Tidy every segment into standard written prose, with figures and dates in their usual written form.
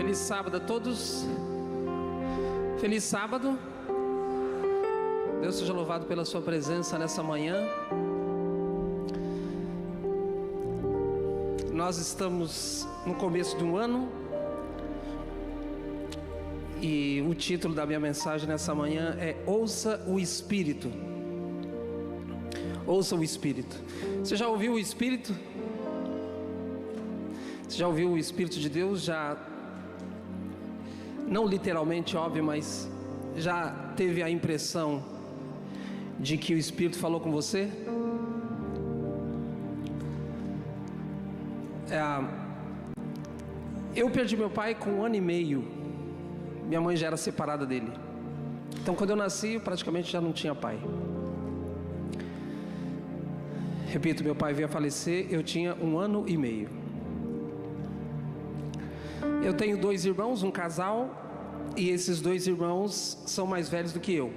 Feliz sábado a todos. Feliz sábado. Deus seja louvado pela sua presença nessa manhã. Nós estamos no começo de um ano e o título da minha mensagem nessa manhã é Ouça o Espírito. Ouça o Espírito. Você já ouviu o Espírito? Você já ouviu o Espírito de Deus? Já, não literalmente, óbvio, mas já teve a impressão de que o Espírito falou com você? Eu perdi meu pai com 1 ano e meio. Minha mãe já era separada dele. Então quando eu nasci, eu praticamente já não tinha pai. Repito, meu pai veio a falecer, eu tinha 1 ano e meio. Eu tenho 2 irmãos, um casal, e esses 2 irmãos são mais velhos do que eu.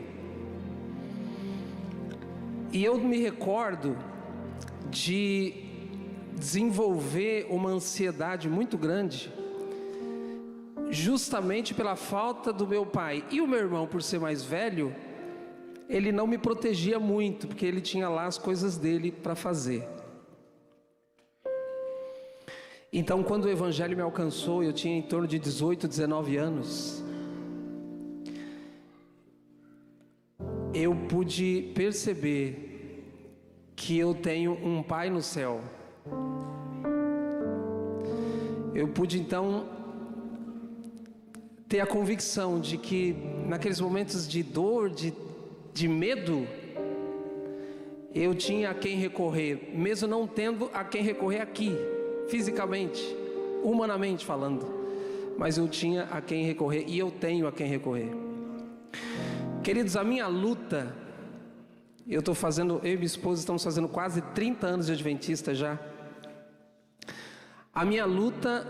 E eu me recordo de desenvolver uma ansiedade muito grande, justamente pela falta do meu pai. E o meu irmão, por ser mais velho, ele não me protegia muito, porque ele tinha lá as coisas dele para fazer. Então, quando o Evangelho me alcançou, eu tinha em torno de 18, 19 anos, eu pude perceber que eu tenho um Pai no céu. Eu pude então ter a convicção de que naqueles momentos de dor, de medo, eu tinha a quem recorrer, mesmo não tendo a quem recorrer aqui, fisicamente, humanamente falando, mas eu tinha a quem recorrer e eu tenho a quem recorrer. Queridos, a minha luta, eu e minha esposa estamos fazendo quase 30 anos de Adventista já. A minha luta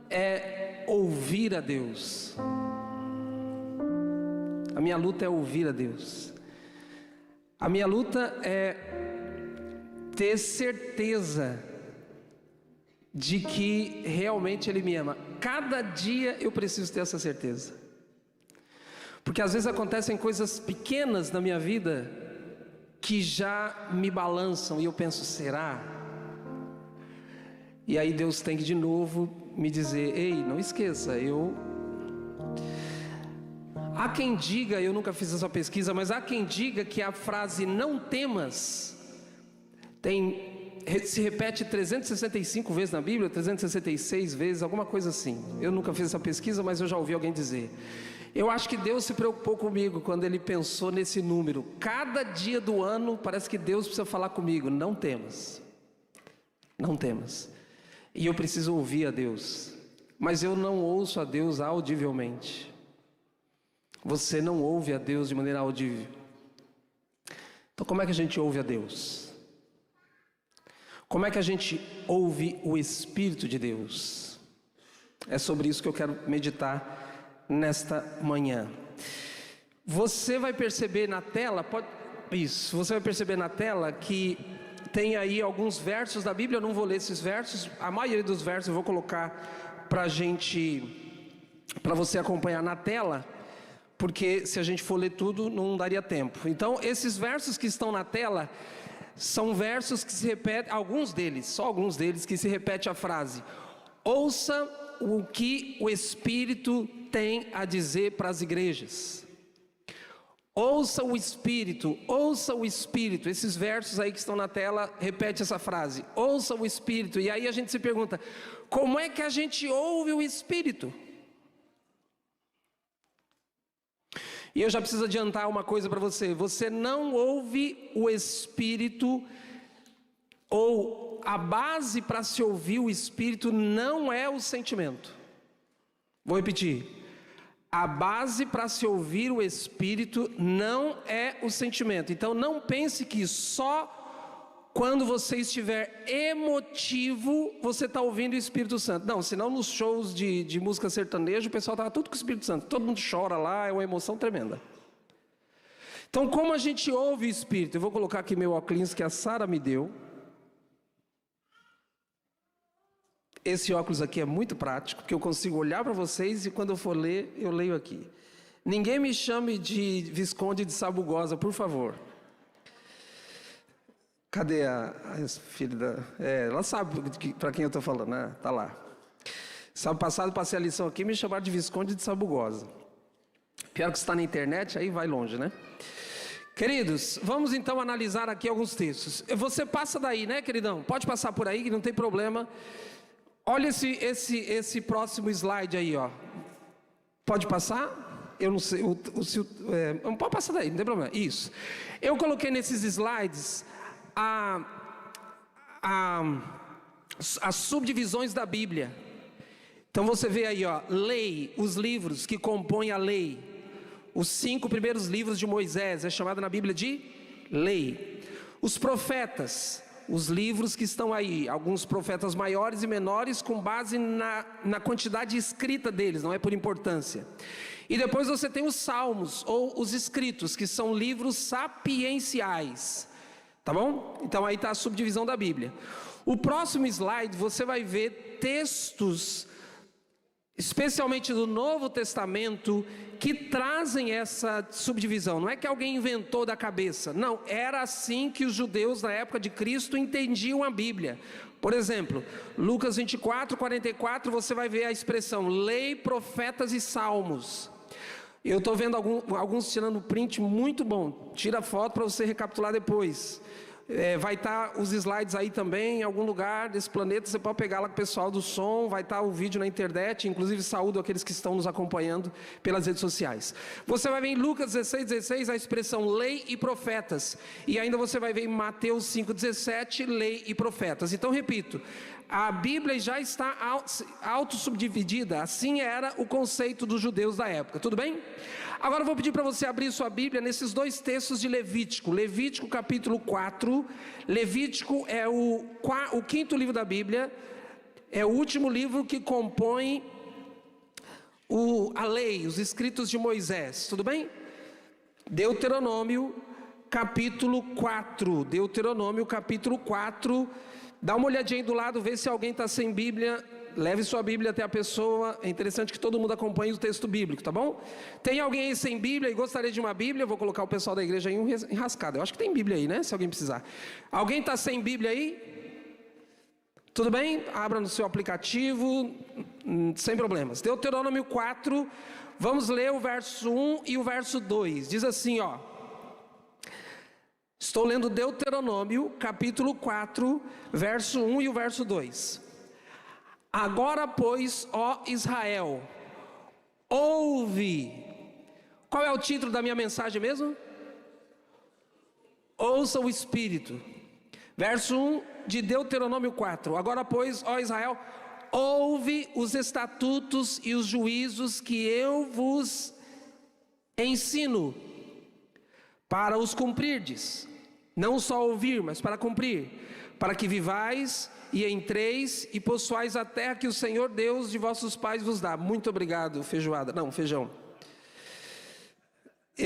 é ouvir a Deus. A minha luta é ouvir a Deus. A minha luta é ter certeza de que realmente Ele me ama. Cada dia eu preciso ter essa certeza, porque às vezes acontecem coisas pequenas na minha vida que já me balançam e eu penso, será? E aí Deus tem que de novo me dizer, ei, não esqueça, há quem diga, eu nunca fiz essa pesquisa, mas há quem diga que a frase não temas se repete 365 vezes na Bíblia, 366 vezes, alguma coisa assim. Eu nunca fiz essa pesquisa, mas eu já ouvi alguém dizer. Eu acho que Deus se preocupou comigo quando Ele pensou nesse número. Cada dia do ano parece que Deus precisa falar comigo, não temas. Não temas. E eu preciso ouvir a Deus, mas eu não ouço a Deus audivelmente. Você não ouve a Deus de maneira audível. Então como é que a gente ouve a Deus? Como é que a gente ouve o Espírito de Deus? É sobre isso que eu quero meditar nesta manhã. Você vai perceber na tela, você vai perceber na tela que tem aí alguns versos da Bíblia. Eu não vou ler esses versos, a maioria dos versos eu vou colocar para você acompanhar na tela, porque se a gente for ler tudo não daria tempo. Então esses versos que estão na tela são versos que se repetem, só alguns deles que se repete a frase: ouça o que o Espírito tem a dizer para as igrejas. Ouça o Espírito, ouça o Espírito. Esses versos aí que estão na tela repete essa frase: ouça o Espírito. E aí a gente se pergunta, como é que a gente ouve o Espírito? E eu já preciso adiantar uma coisa para você: você não ouve o Espírito, ou a base para se ouvir o Espírito não é o sentimento. Vou repetir: a base para se ouvir o Espírito não é o sentimento. Então não pense que só quando você estiver emotivo você está ouvindo o Espírito Santo. Não, senão nos shows de música sertaneja o pessoal estava tudo com o Espírito Santo, todo mundo chora lá, é uma emoção tremenda. Então como a gente ouve o Espírito? Eu vou colocar aqui meu óculos que a Sara me deu. Esse óculos aqui é muito prático, porque eu consigo olhar para vocês e quando eu for ler, eu leio aqui. Ninguém me chame de Visconde de Sabugosa, por favor. Cadê a filha da... ela sabe para quem eu estou falando, né? Tá lá. Sábado passado passei a lição aqui e me chamaram de Visconde de Sabugosa. Pior que está na internet, aí vai longe, né? Queridos, vamos então analisar aqui alguns textos. Você passa daí, né, queridão? Pode passar por aí, que não tem problema. Olha esse próximo slide aí, ó. Pode passar? Eu não sei, pode passar daí, não tem problema. Isso. Eu coloquei nesses slides as subdivisões da Bíblia. Então você vê aí, ó, lei, os livros que compõem a lei. Os 5 primeiros livros de Moisés é chamado na Bíblia de lei. Os profetas, os livros que estão aí, alguns profetas maiores e menores com base na quantidade escrita deles, não é por importância. E depois você tem os salmos ou os escritos, que são livros sapienciais, tá bom? Então aí está a subdivisão da Bíblia. O próximo slide você vai ver textos, especialmente do Novo Testamento, que trazem essa subdivisão. Não é que alguém inventou da cabeça, não, era assim que os judeus na época de Cristo entendiam a Bíblia. Por exemplo, Lucas 24, 44, você vai ver a expressão lei, profetas e salmos. Eu estou vendo alguns tirando print, muito bom, tira foto para você recapitular depois. Vai estar os slides aí também, em algum lugar desse planeta, você pode pegar lá com o pessoal do som, vai estar o vídeo na internet, inclusive saúdo aqueles que estão nos acompanhando pelas redes sociais. Você vai ver em Lucas 16 a expressão lei e profetas, e ainda você vai ver em Mateus 5,17, lei e profetas. Então repito, a Bíblia já está autossubdividida, assim era o conceito dos judeus da época, tudo bem? Agora eu vou pedir para você abrir sua Bíblia nesses 2 textos de Levítico. Levítico capítulo 4, Levítico é o 5º livro da Bíblia, é o último livro que compõe a lei, os escritos de Moisés, tudo bem? Deuteronômio capítulo 4, Deuteronômio capítulo 4, dá uma olhadinha aí do lado, vê se alguém está sem Bíblia. Leve sua Bíblia até a pessoa. É interessante que todo mundo acompanhe o texto bíblico, tá bom? Tem alguém aí sem Bíblia e gostaria de uma Bíblia? Eu vou colocar o pessoal da igreja aí enrascado. Eu acho que tem Bíblia aí, né? Se alguém precisar. Alguém está sem Bíblia aí? Tudo bem? Abra no seu aplicativo, sem problemas. Deuteronômio 4, vamos ler o verso 1 e o verso 2. Diz assim, ó. Estou lendo Deuteronômio, capítulo 4, verso 1 e o verso 2. Agora, pois, ó Israel, ouve. Qual é o título da minha mensagem mesmo? Ouça o Espírito. Verso 1 de Deuteronômio 4. Agora, pois, ó Israel, ouve os estatutos e os juízos que eu vos ensino, para os cumprirdes. Não só ouvir, mas para cumprir. Para que vivais e entreis e possuais a terra que o Senhor Deus de vossos pais vos dá. Muito obrigado, feijoada. Não, feijão.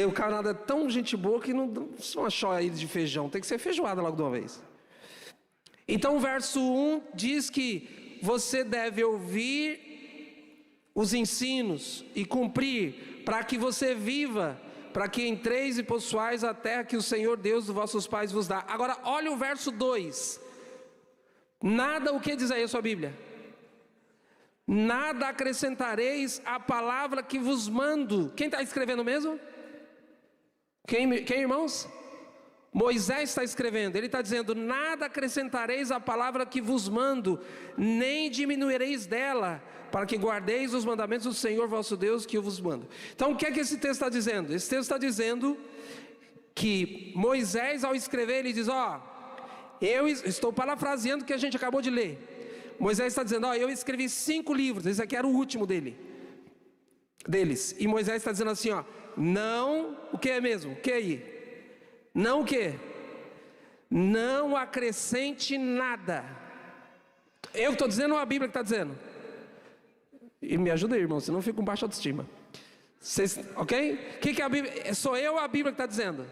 O camarada é tão gente boa que não achou aí de feijão. Tem que ser feijoada logo de uma vez. Então o verso 1 diz que você deve ouvir os ensinos e cumprir, para que você viva, para que entreis e possuais a terra que o Senhor Deus dos vossos pais vos dá. Agora olha o verso 2. Nada, o que diz aí a sua Bíblia? Nada acrescentareis à palavra que vos mando. Quem está escrevendo mesmo? Quem, irmãos? Moisés está escrevendo. Ele está dizendo, nada acrescentareis à palavra que vos mando, nem diminuireis dela, para que guardeis os mandamentos do Senhor vosso Deus que eu vos mando. Então o que é que esse texto está dizendo? Esse texto está dizendo que Moisés, ao escrever, ele diz, eu estou parafraseando o que a gente acabou de ler. Moisés está dizendo, eu escrevi 5 livros, esse aqui era o último deles. E Moisés está dizendo assim, não, o que é mesmo? O que é aí? Não o que? Não acrescente nada. Eu estou dizendo ou a Bíblia que está dizendo? E me ajuda aí, irmão, senão eu fico com baixa autoestima. Ok? O que é a Bíblia? Sou eu ou a Bíblia que está dizendo?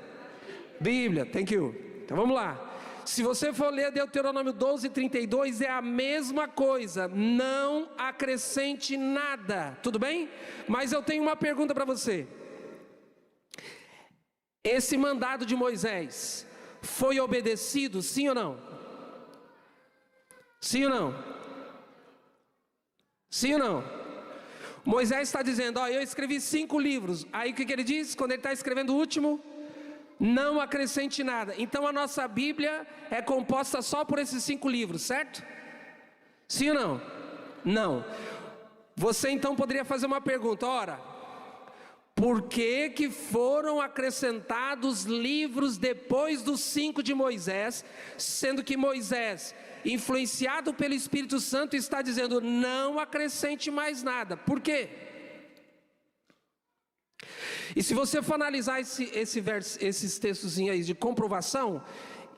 Bíblia, thank you. Então vamos lá. Se você for ler Deuteronômio 12:32, é a mesma coisa. Não acrescente nada. Tudo bem? Mas eu tenho uma pergunta para você. Esse mandado de Moisés foi obedecido, sim ou não? Sim ou não? Sim ou não? Moisés está dizendo, ó, eu escrevi 5 livros. Aí o que ele diz? Quando ele está escrevendo o último, não acrescente nada. Então a nossa Bíblia é composta só por esses 5 livros, certo? Sim ou não? Não. Você então poderia fazer uma pergunta, ora, por que foram acrescentados livros depois dos 5 de Moisés, sendo que Moisés, influenciado pelo Espírito Santo, está dizendo, não acrescente mais nada? Por quê? E se você for analisar esses textos aí de comprovação,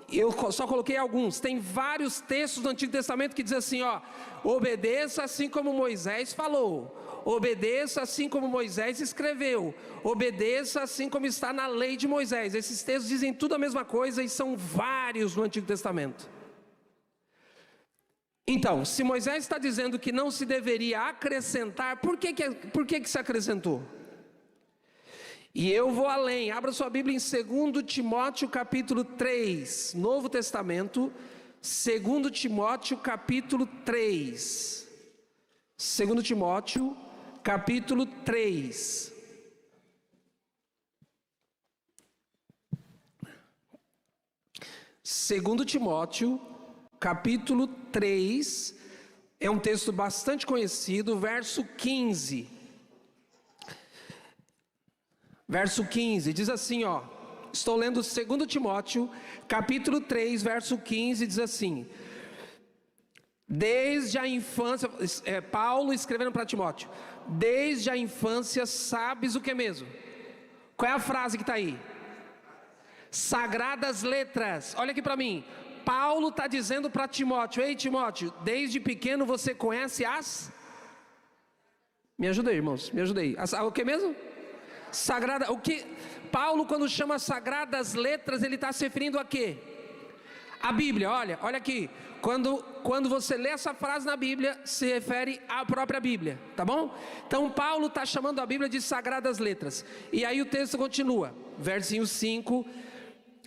eu só coloquei alguns. Tem vários textos do Antigo Testamento que dizem assim, ó, obedeça assim como Moisés falou, obedeça assim como Moisés escreveu, obedeça assim como está na lei de Moisés. Esses textos dizem tudo a mesma coisa e são vários no Antigo Testamento. Então, se Moisés está dizendo que não se deveria acrescentar, por que se acrescentou? E eu vou além, abra sua Bíblia em 2 Timóteo capítulo 3, Novo Testamento, 2 Timóteo capítulo 3, 2 Timóteo capítulo 3. Segundo Timóteo, capítulo 3, é um texto bastante conhecido, verso 15. Verso 15, diz assim, ó, estou lendo 2 Timóteo, capítulo 3, verso 15, diz assim, desde a infância, Paulo escrevendo para Timóteo, desde a infância sabes o que mesmo? Qual é a frase que está aí? Sagradas letras, olha aqui para mim, Paulo está dizendo para Timóteo, ei Timóteo, desde pequeno você conhece me ajuda aí irmãos, me ajuda aí, o que mesmo? Sagrada, o que Paulo quando chama sagradas letras, ele está se referindo a quê? A Bíblia, olha aqui, quando você lê essa frase na Bíblia, se refere à própria Bíblia, tá bom? Então Paulo está chamando a Bíblia de sagradas letras, e aí o texto continua, versinho 5,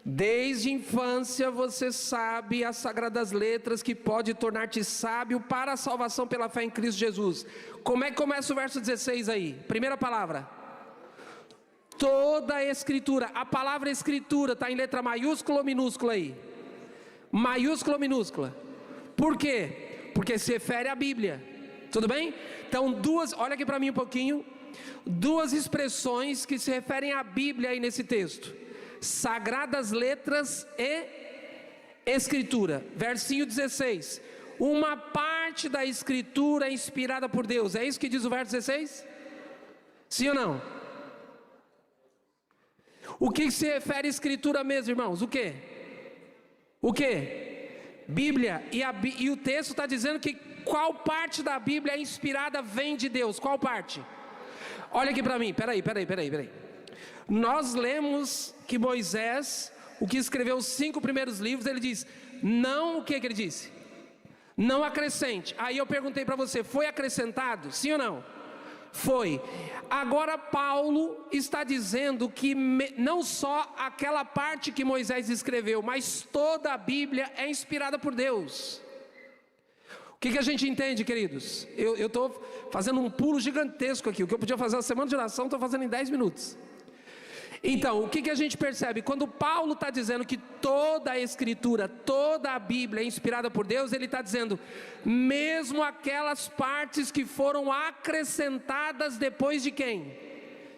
desde a infância você sabe as sagradas letras que pode tornar-te sábio para a salvação pela fé em Cristo Jesus. Como é que começa o verso 16 aí? Primeira palavra. Toda a escritura, a palavra escritura está em letra maiúscula ou minúscula aí? Maiúscula ou minúscula? Por quê? Porque se refere à Bíblia, tudo bem? Então olha aqui para mim um pouquinho, 2 expressões que se referem à Bíblia aí nesse texto, sagradas letras e escritura, versinho 16, uma parte da escritura é inspirada por Deus, é isso que diz o verso 16? Sim ou não? O que se refere à escritura mesmo, irmãos? O quê? O quê? Bíblia. E o texto está dizendo que qual parte da Bíblia é inspirada vem de Deus? Qual parte? Olha aqui para mim, peraí. Nós lemos que Moisés, o que escreveu os 5 primeiros livros, ele diz, não, o que ele disse? Não acrescente. Aí eu perguntei para você, foi acrescentado? Sim ou não? Foi. Agora Paulo está dizendo que não só aquela parte que Moisés escreveu, mas toda a Bíblia é inspirada por Deus. O que a gente entende, queridos? Eu estou fazendo um pulo gigantesco aqui. O que eu podia fazer na semana de oração, estou fazendo em 10 minutos. Então, o que a gente percebe? Quando Paulo está dizendo que toda a escritura, toda a Bíblia é inspirada por Deus, ele está dizendo, mesmo aquelas partes que foram acrescentadas depois de quem?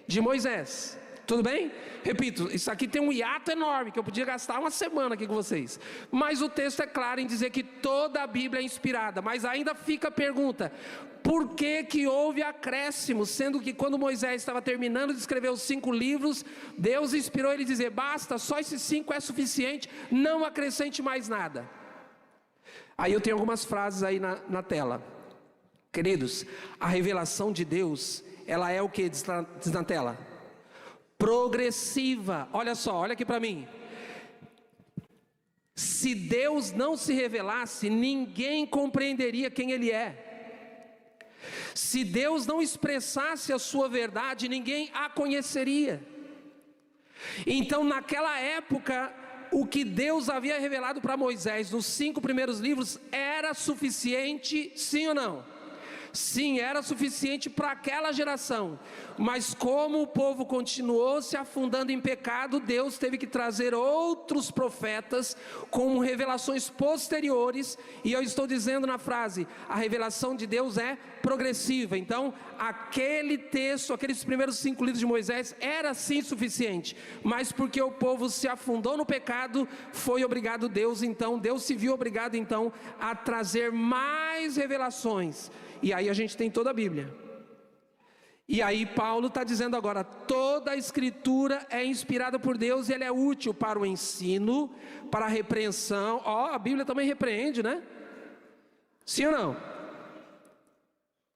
De Moisés. Tudo bem? Repito, isso aqui tem um hiato enorme, que eu podia gastar uma semana aqui com vocês. Mas o texto é claro em dizer que toda a Bíblia é inspirada. Mas ainda fica a pergunta, por que houve acréscimo? Sendo que quando Moisés estava terminando de escrever os 5 livros, Deus inspirou ele a dizer, basta, só esses 5 é suficiente, não acrescente mais nada. Aí eu tenho algumas frases aí na tela. Queridos, a revelação de Deus, ela é o que diz na tela? Progressiva. Olha só, olha aqui para mim. Se Deus não se revelasse, ninguém compreenderia quem Ele é. Se Deus não expressasse a sua verdade, ninguém a conheceria. Então, naquela época, o que Deus havia revelado para Moisés nos 5 primeiros livros era suficiente, sim ou não? Sim, era suficiente para aquela geração. Mas como o povo continuou se afundando em pecado, Deus teve que trazer outros profetas com revelações posteriores. E eu estou dizendo na frase, a revelação de Deus é progressiva. Então, aquele texto, aqueles primeiros 5 livros de Moisés era sim suficiente, mas porque o povo se afundou no pecado, foi obrigado Deus se viu obrigado então a trazer mais revelações. E aí a gente tem toda a Bíblia. E aí Paulo está dizendo agora, toda a escritura é inspirada por Deus e ela é útil para o ensino, para a repreensão. A Bíblia também repreende, né? Sim ou não?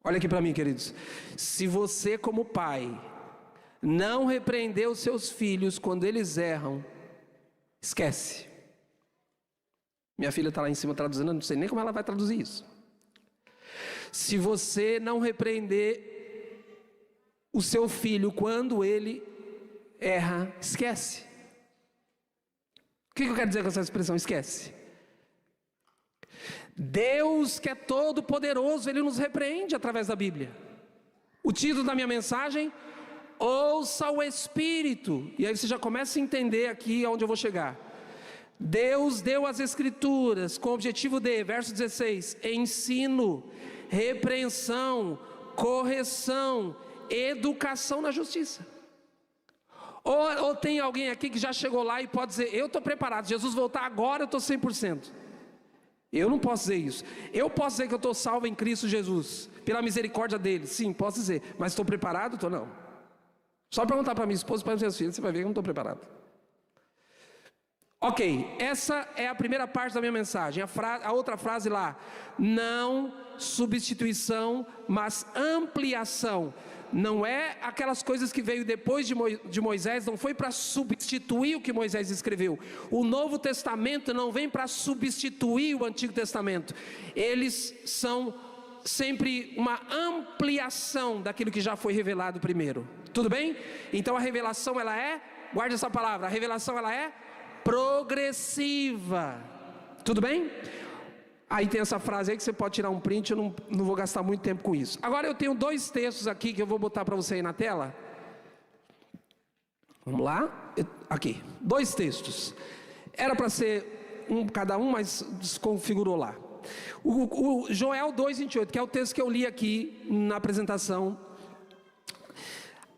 Olha aqui para mim, queridos. Se você como pai não repreender os seus filhos quando eles erram, esquece. Minha filha está lá em cima traduzindo, eu não sei nem como ela vai traduzir isso. Se você não repreender o seu filho quando ele erra, esquece. O que eu quero dizer com essa expressão, esquece? Deus, que é todo poderoso, Ele nos repreende através da Bíblia. O título da minha mensagem, ouça o Espírito. E aí você já começa a entender aqui aonde eu vou chegar. Deus deu as Escrituras com o objetivo de, verso 16, ensino, repreensão, correção, educação na justiça. Ou tem alguém aqui que já chegou lá e pode dizer, eu estou preparado, Jesus voltar agora eu estou 100%. Eu não posso dizer isso. Eu posso dizer que eu estou salvo em Cristo Jesus, pela misericórdia dele, sim, posso dizer, mas estou preparado? Estou não. Só perguntar para minha esposa e para meus filhos, você vai ver que eu não estou preparado. Ok, essa é a primeira parte da minha mensagem. A outra frase lá, não substituição, mas ampliação. Não é aquelas coisas que veio depois de Moisés, não foi para substituir o que Moisés escreveu. O Novo Testamento não vem para substituir o Antigo Testamento. Eles são sempre uma ampliação daquilo que já foi revelado primeiro. Tudo bem? Então a revelação ela é, guarde essa palavra, a revelação ela é progressiva. Tudo bem? Aí tem essa frase aí que você pode tirar um print, eu não vou gastar muito tempo com isso. Agora eu tenho 2 textos aqui que eu vou botar para você aí na tela. Vamos lá. Aqui, 2 textos. Era para ser cada um, mas desconfigurou lá. O Joel 2:28, que é o texto que eu li aqui na apresentação.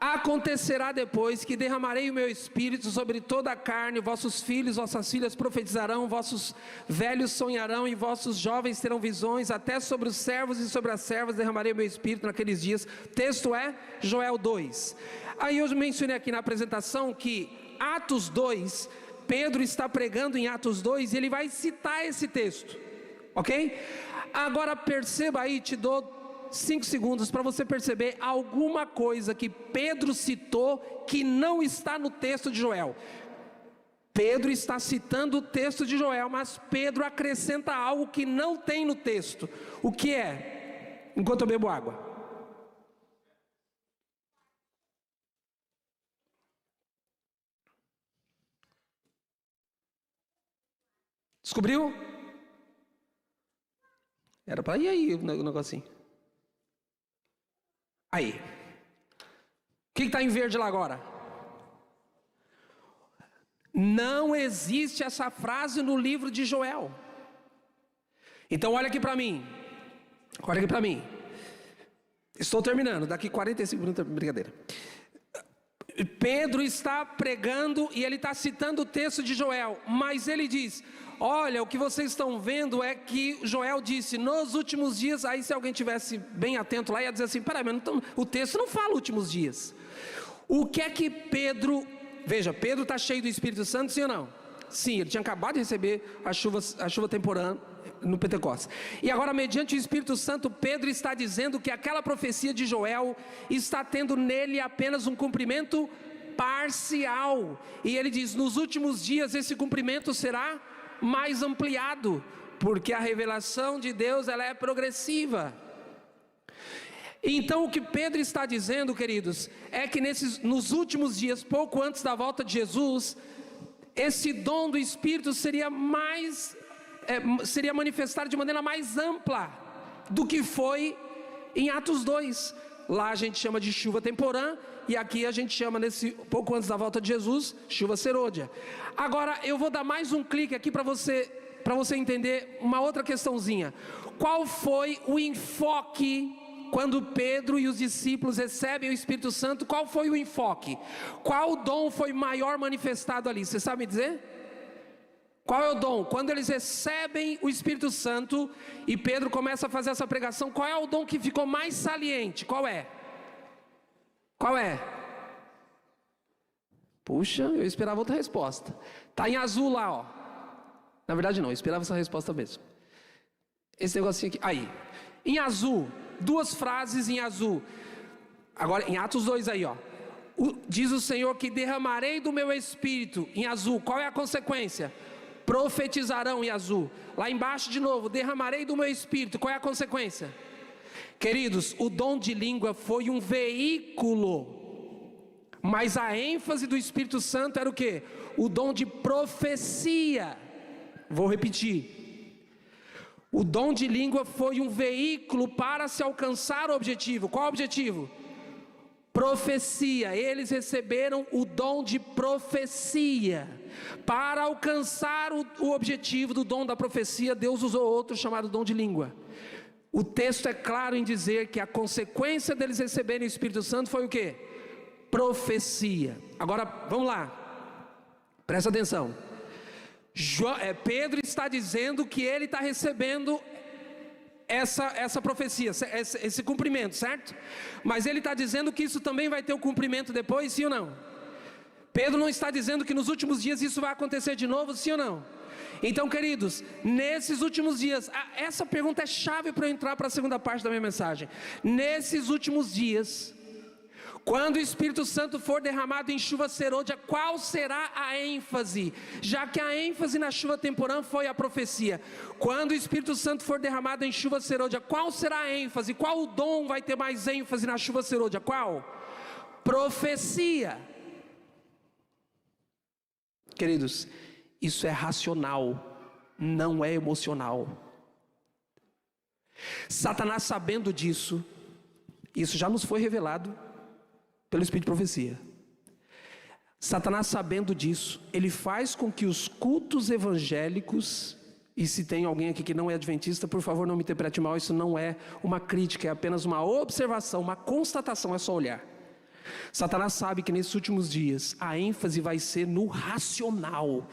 Acontecerá depois que derramarei o meu espírito sobre toda a carne, vossos filhos, vossas filhas profetizarão, vossos velhos sonharão e vossos jovens terão visões, até sobre os servos e sobre as servas derramarei o meu espírito naqueles dias. Texto é Joel 2. Aí eu mencionei aqui na apresentação que Atos 2, Pedro está pregando em Atos 2 e ele vai citar esse texto, ok? Agora perceba aí, te dou 5 segundos para você perceber alguma coisa que Pedro citou que não está no texto de Joel. Pedro está citando o texto de Joel, mas Pedro acrescenta algo que não tem no texto. O que é? Enquanto eu bebo água. Descobriu? Era para ir aí o negocinho. Aí, o que está em verde lá agora? Não existe essa frase no livro de Joel. Então olha aqui para mim. Olha aqui para mim. Estou terminando, daqui 45 minutos, brincadeira. Pedro está pregando e ele está citando o texto de Joel, mas ele diz, olha, o que vocês estão vendo é que Joel disse, nos últimos dias, aí se alguém tivesse bem atento lá, ia dizer assim, peraí, mas o texto não fala últimos dias. O que é que Pedro, veja, Pedro está cheio do Espírito Santo, sim ou não? Sim, ele tinha acabado de receber a chuva temporânea no Pentecostes. E agora, mediante o Espírito Santo, Pedro está dizendo que aquela profecia de Joel está tendo nele apenas um cumprimento parcial. E ele diz, nos últimos dias esse cumprimento será mais ampliado, porque a revelação de Deus ela é progressiva. Então o que Pedro está dizendo, queridos, é que nos últimos dias, pouco antes da volta de Jesus, esse dom do Espírito seria manifestado de maneira mais ampla do que foi em Atos 2. Lá a gente chama de chuva temporã, e aqui a gente chama, pouco antes da volta de Jesus, chuva serôdia. Agora eu vou dar mais um clique aqui para você entender uma outra questãozinha. Qual foi o enfoque quando Pedro e os discípulos recebem o Espírito Santo? Qual foi o enfoque? Qual dom foi maior manifestado ali? Você sabe me dizer? Qual é o dom? Quando eles recebem o Espírito Santo e Pedro começa a fazer essa pregação, qual é o dom que ficou mais saliente? Qual é? Qual é? Puxa, eu esperava outra resposta. Está em azul lá, ó. Na verdade não, eu esperava essa resposta mesmo. Esse negocinho aqui, aí. Em azul, duas frases em azul. Agora em Atos 2 aí, ó. Diz o Senhor que derramarei do meu Espírito, em azul. Qual é a consequência? Profetizarão, em azul. Lá embaixo de novo, derramarei do meu Espírito. Qual é a consequência? Queridos, o dom de língua foi um veículo, mas a ênfase do Espírito Santo era o quê? O dom de profecia. Vou repetir. O dom de língua foi um veículo para se alcançar o objetivo. Qual o objetivo? Profecia. Eles receberam o dom de profecia. Para alcançar o objetivo do dom da profecia, Deus usou outro chamado dom de língua. O texto é claro em dizer que a consequência deles receberem o Espírito Santo foi o quê? Profecia. Agora, vamos lá. Presta atenção. Pedro está dizendo que ele está recebendo essa profecia, esse cumprimento, certo? Mas ele está dizendo que isso também vai ter o cumprimento depois, sim ou não? Pedro não está dizendo que nos últimos dias isso vai acontecer de novo, sim ou não? Então, queridos, nesses últimos dias, essa pergunta é chave para eu entrar para a segunda parte da minha mensagem. Nesses últimos dias, quando o Espírito Santo for derramado em chuva serôdia, qual será a ênfase? Já que a ênfase na chuva temporã foi a profecia. Quando o Espírito Santo for derramado em chuva serôdia, qual será a ênfase? Qual o dom vai ter mais ênfase na chuva serôdia? Qual? Profecia. Queridos, isso é racional, não é emocional. Satanás, sabendo disso, isso já nos foi revelado pelo Espírito de Profecia. Satanás, sabendo disso, ele faz com que os cultos evangélicos, e se tem alguém aqui que não é adventista, por favor não me interprete mal, isso não é uma crítica, é apenas uma observação, uma constatação, é só olhar. Satanás sabe que nesses últimos dias a ênfase vai ser no racional.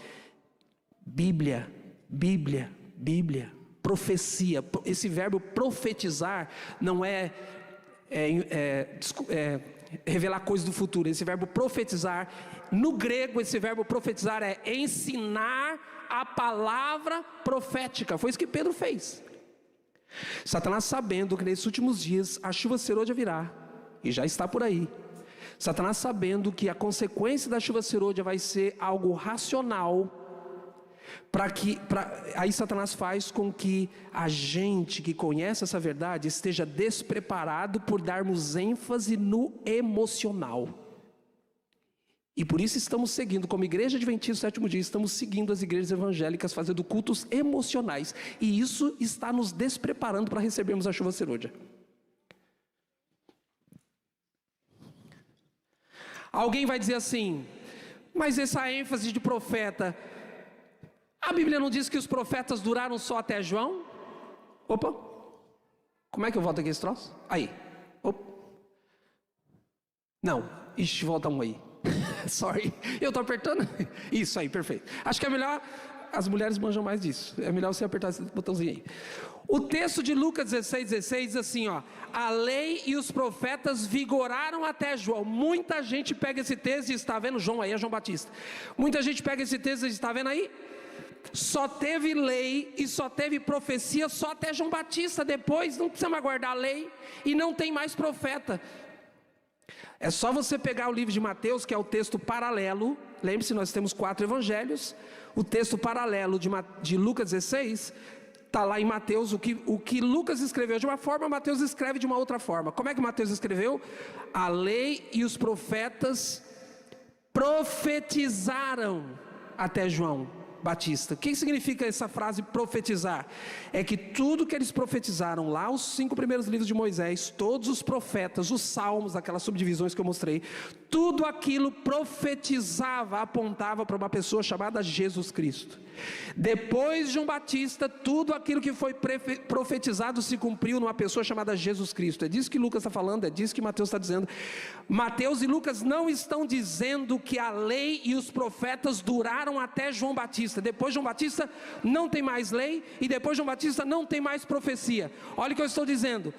Bíblia, Bíblia, Bíblia, profecia. Esse verbo profetizar não é revelar coisas do futuro. Esse verbo profetizar, no grego esse verbo profetizar é ensinar a palavra profética. Foi isso que Pedro fez. Satanás, sabendo que nesses últimos dias a chuva serôdia virá, e já está por aí. Satanás, sabendo que a consequência da chuva serôdia vai ser algo racional, aí Satanás faz com que a gente que conhece essa verdade esteja despreparado por darmos ênfase no emocional. E por isso estamos seguindo, como igreja adventista do sétimo dia, estamos seguindo as igrejas evangélicas fazendo cultos emocionais, e isso está nos despreparando para recebermos a chuva serôdia. Alguém vai dizer assim: mas essa ênfase de profeta, a Bíblia não diz que os profetas duraram só até João? Opa, como é que eu volto aqui esse troço? Aí, opa. Não, ixi, volta um aí. Sorry, eu tô apertando. Isso aí, perfeito. Acho que é melhor, as mulheres manjam mais disso, é melhor você apertar esse botãozinho aí. O texto de Lucas 16:16 diz assim, ó: a lei e os profetas vigoraram até João. Muita gente pega esse texto e está vendo João aí, é João Batista. Muita gente pega esse texto e está vendo aí? Só teve lei e só teve profecia só até João Batista. Depois não precisa mais guardar a lei e não tem mais profeta. É só você pegar o livro de Mateus, que é o texto paralelo, lembre-se, nós temos 4 evangelhos, o texto paralelo de Lucas 16, está lá em Mateus, o que Lucas escreveu de uma forma, Mateus escreve de uma outra forma. Como é que Mateus escreveu? A lei e os profetas profetizaram até João Batista. O que significa essa frase profetizar? É que tudo que eles profetizaram lá, os 5 primeiros livros de Moisés, todos os profetas, os salmos, aquelas subdivisões que eu mostrei, tudo aquilo profetizava, apontava para uma pessoa chamada Jesus Cristo. Depois de João Batista, tudo aquilo que foi profetizado se cumpriu numa pessoa chamada Jesus Cristo. É disso que Lucas está falando, é disso que Mateus está dizendo. Mateus e Lucas não estão dizendo que a lei e os profetas duraram até João Batista. Depois de João Batista não tem mais lei, e depois de João Batista não tem mais profecia. Olha o que eu estou dizendo.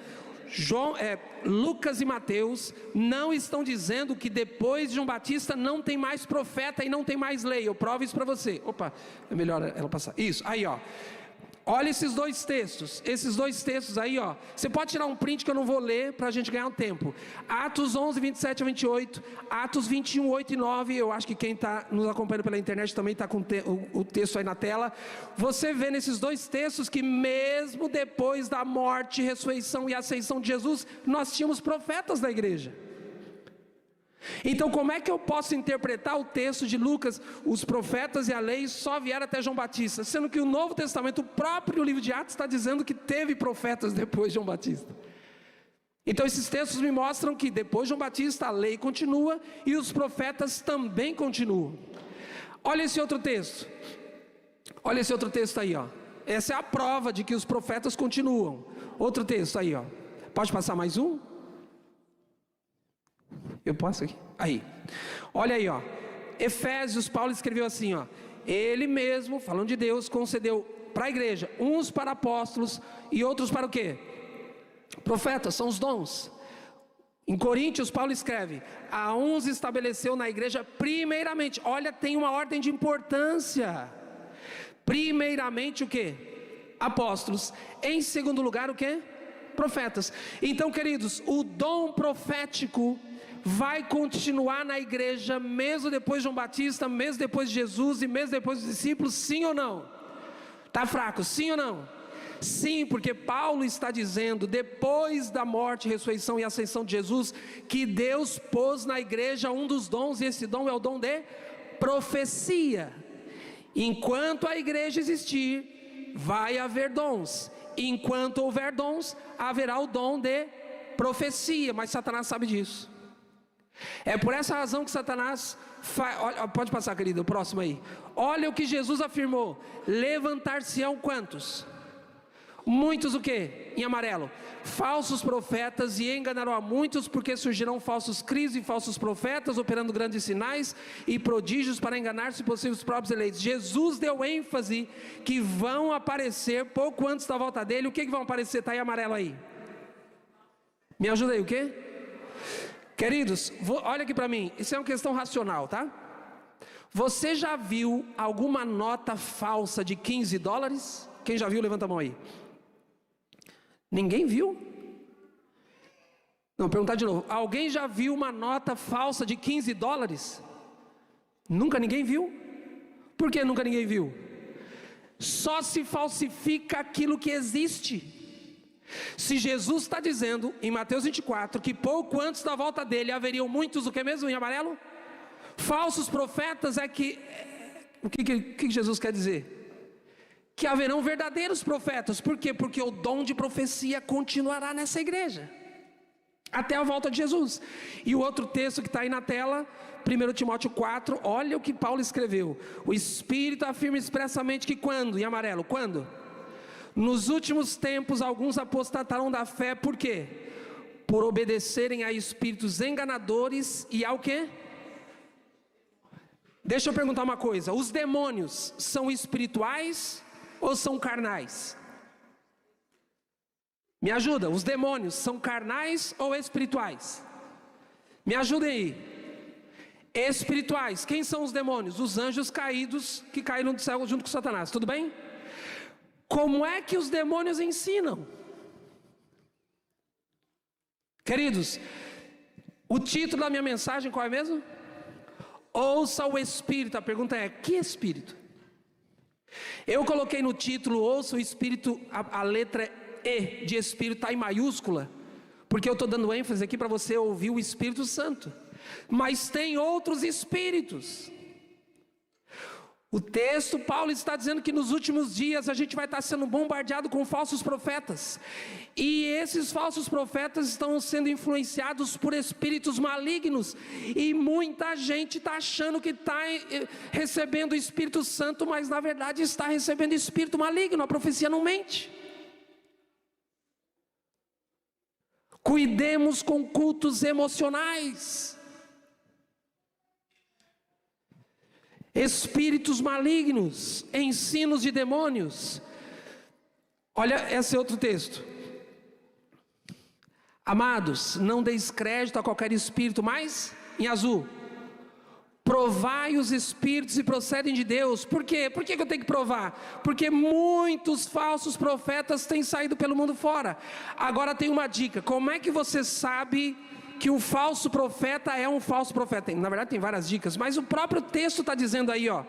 Lucas e Mateus não estão dizendo que depois de João Batista não tem mais profeta e não tem mais lei. Eu provo isso para você. Opa, é melhor ela passar. Isso, aí ó. Olha esses dois textos aí, ó. Você pode tirar um print que eu não vou ler para a gente ganhar um tempo. Atos 11, 27 a 28, Atos 21, 8 e 9. Eu acho que quem está nos acompanhando pela internet também está com o texto aí na tela. Você vê nesses dois textos que mesmo depois da morte, ressurreição e ascensão de Jesus, nós tínhamos profetas na igreja. Então como é que eu posso interpretar o texto de Lucas, os profetas e a lei só vieram até João Batista, sendo que o Novo Testamento, o próprio livro de Atos está dizendo que teve profetas depois de João Batista. Então esses textos me mostram que depois de João Batista a lei continua e os profetas também continuam. Olha esse outro texto aí, ó. Essa é a prova de que os profetas continuam. Outro texto aí, ó. Pode passar mais um? Eu posso aqui? Aí, olha aí, ó. Efésios, Paulo escreveu assim, ó. Ele mesmo, falando de Deus, concedeu para a igreja, uns para apóstolos e outros para o quê? Profetas, são os dons. Em Coríntios, Paulo escreve, a uns estabeleceu na igreja primeiramente, olha, tem uma ordem de importância. Primeiramente o quê? Apóstolos. Em segundo lugar o quê? Profetas. Então, queridos, o dom profético vai continuar na igreja mesmo depois de João Batista, mesmo depois de Jesus e mesmo depois dos discípulos, sim ou não? Está fraco, sim ou não? Sim, porque Paulo está dizendo, depois da morte, ressurreição e ascensão de Jesus, que Deus pôs na igreja um dos dons, e esse dom é o dom de profecia. Enquanto a igreja existir, vai haver dons. Enquanto houver dons, haverá o dom de profecia, mas Satanás sabe disso. É por essa razão que Satanás pode passar, querido, o próximo aí. Olha o que Jesus afirmou: levantar-se-ão quantos? Muitos o quê? Em amarelo. Falsos profetas, e enganarão a muitos, porque surgirão falsos cristos e falsos profetas, operando grandes sinais e prodígios para enganar, se possível, os próprios eleitos. Jesus deu ênfase que vão aparecer pouco antes da volta dele. O que vão aparecer? Está aí amarelo aí. Me ajuda aí, o quê? Queridos, olha aqui para mim, isso é uma questão racional, tá? Você já viu alguma nota falsa de $15? Quem já viu, levanta a mão aí. Ninguém viu? Não, vou perguntar de novo. Alguém já viu uma nota falsa de $15? Nunca ninguém viu? Por que nunca ninguém viu? Só se falsifica aquilo que existe. Se Jesus está dizendo em Mateus 24 que pouco antes da volta dele haveriam muitos, o que mesmo em amarelo? Falsos profetas, o que Jesus quer dizer? Que haverão verdadeiros profetas. Por quê? Porque o dom de profecia continuará nessa igreja até a volta de Jesus. E o outro texto que está aí na tela, 1 Timóteo 4, olha o que Paulo escreveu. O Espírito afirma expressamente que quando? Em amarelo, quando? Nos últimos tempos alguns apostatarão da fé. Por quê? Por obedecerem a espíritos enganadores e ao quê? Deixa eu perguntar uma coisa: os demônios são espirituais ou são carnais? Me ajuda, os demônios são carnais ou espirituais? Me ajudem aí. Espirituais. Quem são os demônios? Os anjos caídos que caíram do céu junto com Satanás, tudo bem? Como é que os demônios ensinam? Queridos, o título da minha mensagem qual é mesmo? Ouça o Espírito. A pergunta é: que Espírito? Eu coloquei no título, ouça o Espírito, a letra E de Espírito está em maiúscula, porque eu estou dando ênfase aqui para você ouvir o Espírito Santo. Mas tem outros Espíritos. O texto, Paulo está dizendo que nos últimos dias a gente vai estar sendo bombardeado com falsos profetas. E esses falsos profetas estão sendo influenciados por espíritos malignos. E muita gente está achando que está recebendo o Espírito Santo, mas na verdade está recebendo espírito maligno. A profecia não mente. Cuidemos com cultos emocionais. Espíritos malignos, ensinos de demônios. Olha, esse é outro texto. Amados, não deis crédito a qualquer espírito, mas, em azul, provai os espíritos e procedem de Deus. Por quê? Por que eu tenho que provar? Porque muitos falsos profetas têm saído pelo mundo fora. Agora tem uma dica: como é que você sabe que um falso profeta é um falso profeta? Na verdade tem várias dicas, mas o próprio texto está dizendo aí, ó,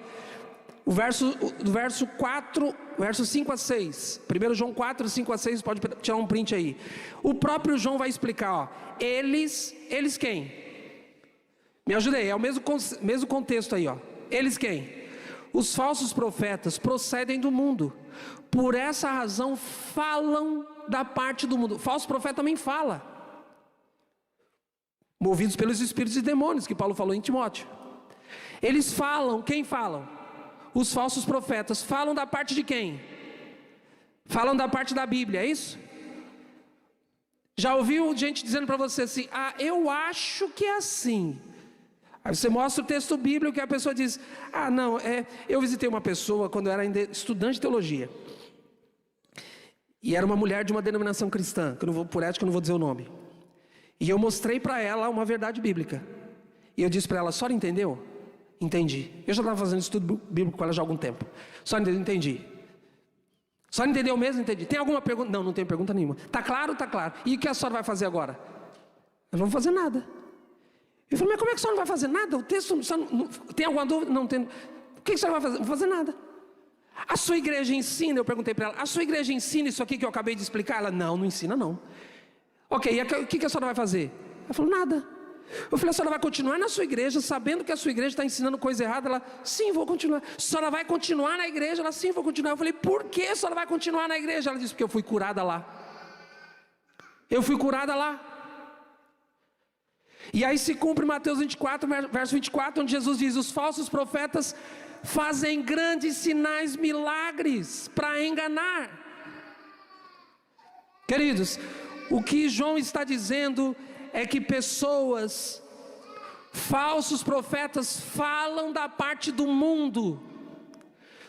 o verso 4, verso 5 a 6, 1 João 4, 5 a 6, pode tirar um print aí. O próprio João vai explicar, ó, eles quem? Me ajuda aí, é o mesmo contexto aí, ó. Eles quem? Os falsos profetas procedem do mundo, por essa razão falam da parte do mundo. Falso profeta também fala, movidos pelos espíritos e demônios, que Paulo falou em Timóteo. Eles falam, quem falam? Os falsos profetas. Falam da parte de quem? Falam da parte da Bíblia, é isso? Já ouviu gente dizendo para você assim: ah, eu acho que é assim. Aí você mostra o texto bíblico e a pessoa diz: ah, não, eu visitei uma pessoa quando eu era ainda estudante de teologia, e era uma mulher de uma denominação cristã, que eu não vou, por ética eu não vou dizer o nome. E eu mostrei para ela uma verdade bíblica. E eu disse para ela: a senhora entendeu? Entendi. Eu já estava fazendo estudo bíblico com ela já há algum tempo. Só entendi. Só entendeu mesmo? Entendi. Tem alguma pergunta? Não, não tem pergunta nenhuma. Tá claro? Tá claro. E o que a senhora vai fazer agora? Eu não vou fazer nada. Eu falei: mas como é que a senhora não vai fazer nada? O texto, não, tem alguma dúvida? Não tem. O que a senhora vai fazer? Não vou fazer nada. A sua igreja ensina? Eu perguntei para ela: a sua igreja ensina isso aqui que eu acabei de explicar? Ela: não, não ensina não. Ok, e o que a senhora vai fazer? Ela falou: nada. Eu falei: a senhora vai continuar na sua igreja, sabendo que a sua igreja está ensinando coisa errada? Ela: sim, vou continuar. A senhora vai continuar na igreja? Ela: sim, vou continuar. Eu falei: por que a senhora vai continuar na igreja? Ela disse: porque eu fui curada lá. Eu fui curada lá. E aí se cumpre Mateus 24, verso 24, onde Jesus diz: os falsos profetas fazem grandes sinais, milagres, para enganar. Queridos, o que João está dizendo é que pessoas, falsos profetas, falam da parte do mundo.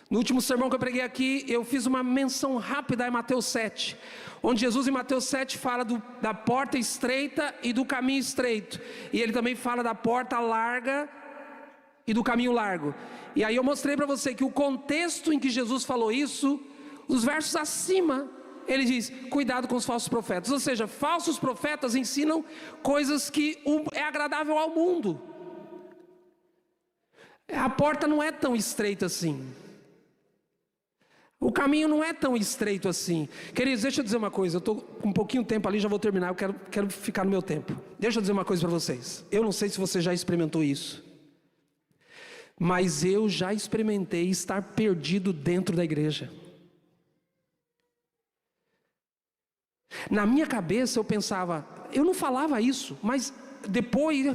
No último sermão que eu preguei aqui, eu fiz uma menção rápida em Mateus 7, onde Jesus em Mateus 7 fala da porta estreita e do caminho estreito, e ele também fala da porta larga e do caminho largo. E aí eu mostrei para você que o contexto em que Jesus falou isso, os versos acima, ele diz: cuidado com os falsos profetas. Ou seja, falsos profetas ensinam coisas que é agradável ao mundo. A porta não é tão estreita assim. O caminho não é tão estreito assim. Queridos, deixa eu dizer uma coisa. Eu estou com um pouquinho de tempo ali, já vou terminar. Eu quero ficar no meu tempo. Deixa eu dizer uma coisa para vocês. Eu não sei se você já experimentou isso, mas eu já experimentei estar perdido dentro da igreja. Na minha cabeça eu pensava, eu não falava isso, mas depois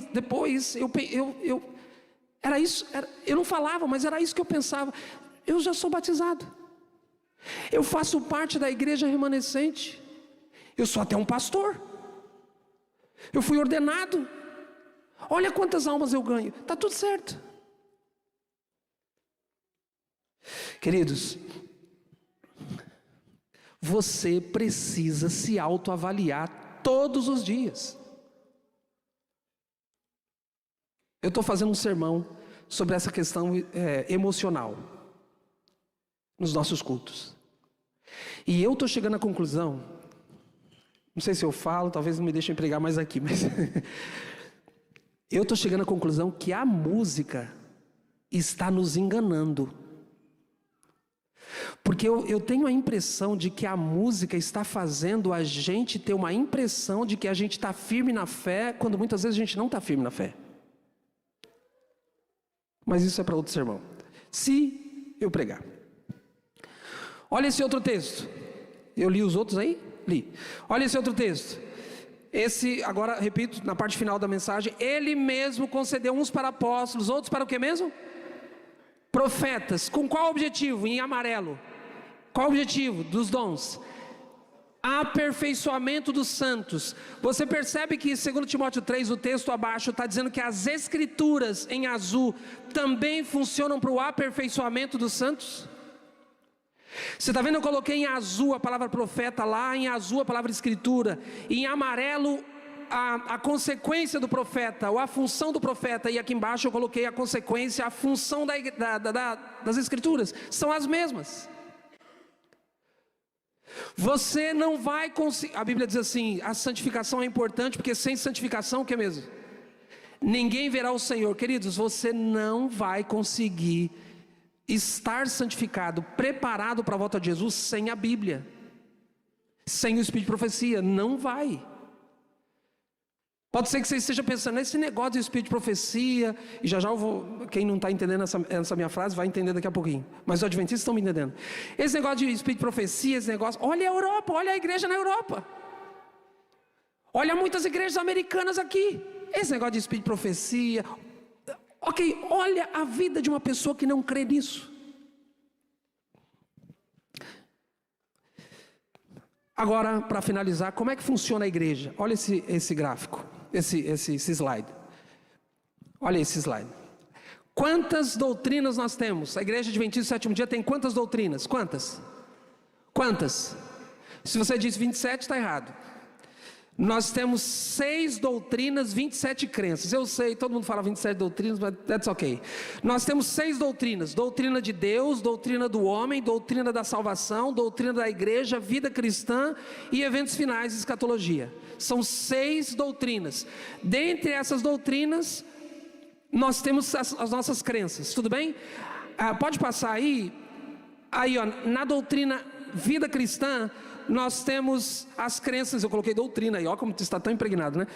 era isso, eu não falava, mas era isso que eu pensava. Eu já sou batizado, eu faço parte da igreja remanescente, eu sou até um pastor, eu fui ordenado, olha quantas almas eu ganho, está tudo certo. Queridos, você precisa se autoavaliar todos os dias. Eu estou fazendo um sermão sobre essa questão emocional nos nossos cultos. E eu estou chegando à conclusão, não sei se eu falo, talvez não me deixem pregar mais aqui, mas Eu estou chegando à conclusão que a música está nos enganando. Porque eu tenho a impressão de que a música está fazendo a gente ter uma impressão de que a gente está firme na fé, quando muitas vezes a gente não está firme na fé. Mas isso é para outro sermão. Se eu pregar. Olha esse outro texto. Eu li os outros aí? Li. Olha esse outro texto. Esse, agora repito, na parte final da mensagem. Ele mesmo concedeu uns para apóstolos, outros para o que mesmo? Profetas. Com qual objetivo? Em amarelo. Qual o objetivo dos dons? Aperfeiçoamento dos santos. Você percebe que, segundo Timóteo 3, o texto abaixo está dizendo que as escrituras em azul também funcionam para o aperfeiçoamento dos santos? Você está vendo? Eu coloquei em azul a palavra profeta, lá em azul a palavra escritura, e em amarelo a consequência do profeta, ou a função do profeta, e aqui embaixo eu coloquei a consequência, a função das escrituras, são as mesmas. Você não vai conseguir, a Bíblia diz assim, a santificação é importante, porque sem santificação, o que é mesmo? Ninguém verá o Senhor. Queridos, você não vai conseguir estar santificado, preparado para a volta de Jesus, sem a Bíblia, sem o Espírito de profecia, não vai. Pode ser que você esteja pensando, nesse negócio de Espírito de profecia, e já eu vou, quem não está entendendo essa minha frase, vai entender daqui a pouquinho, mas os adventistas estão me entendendo. Esse negócio de Espírito de profecia, esse negócio, olha a Europa, olha a igreja na Europa, olha muitas igrejas americanas aqui, esse negócio de Espírito de profecia, ok, olha a vida de uma pessoa que não crê nisso. Agora, para finalizar, como é que funciona a igreja? Olha esse gráfico, esse slide. Olha esse slide. Quantas doutrinas nós temos? A igreja adventista do sétimo dia tem quantas doutrinas? Quantas? Quantas? Se você diz 27, está errado. Nós temos 6 doutrinas, 27 crenças. Eu sei, todo mundo fala 27 doutrinas, mas that's ok. Nós temos 6 doutrinas: doutrina de Deus, doutrina do homem, doutrina da salvação, doutrina da igreja, vida cristã e eventos finais, escatologia. São 6 doutrinas. Dentre essas doutrinas, nós temos as nossas crenças, tudo bem? Pode passar aí. Aí, ó, na doutrina vida cristã, nós temos as crenças, eu coloquei doutrina aí, ó como está tão impregnado, né?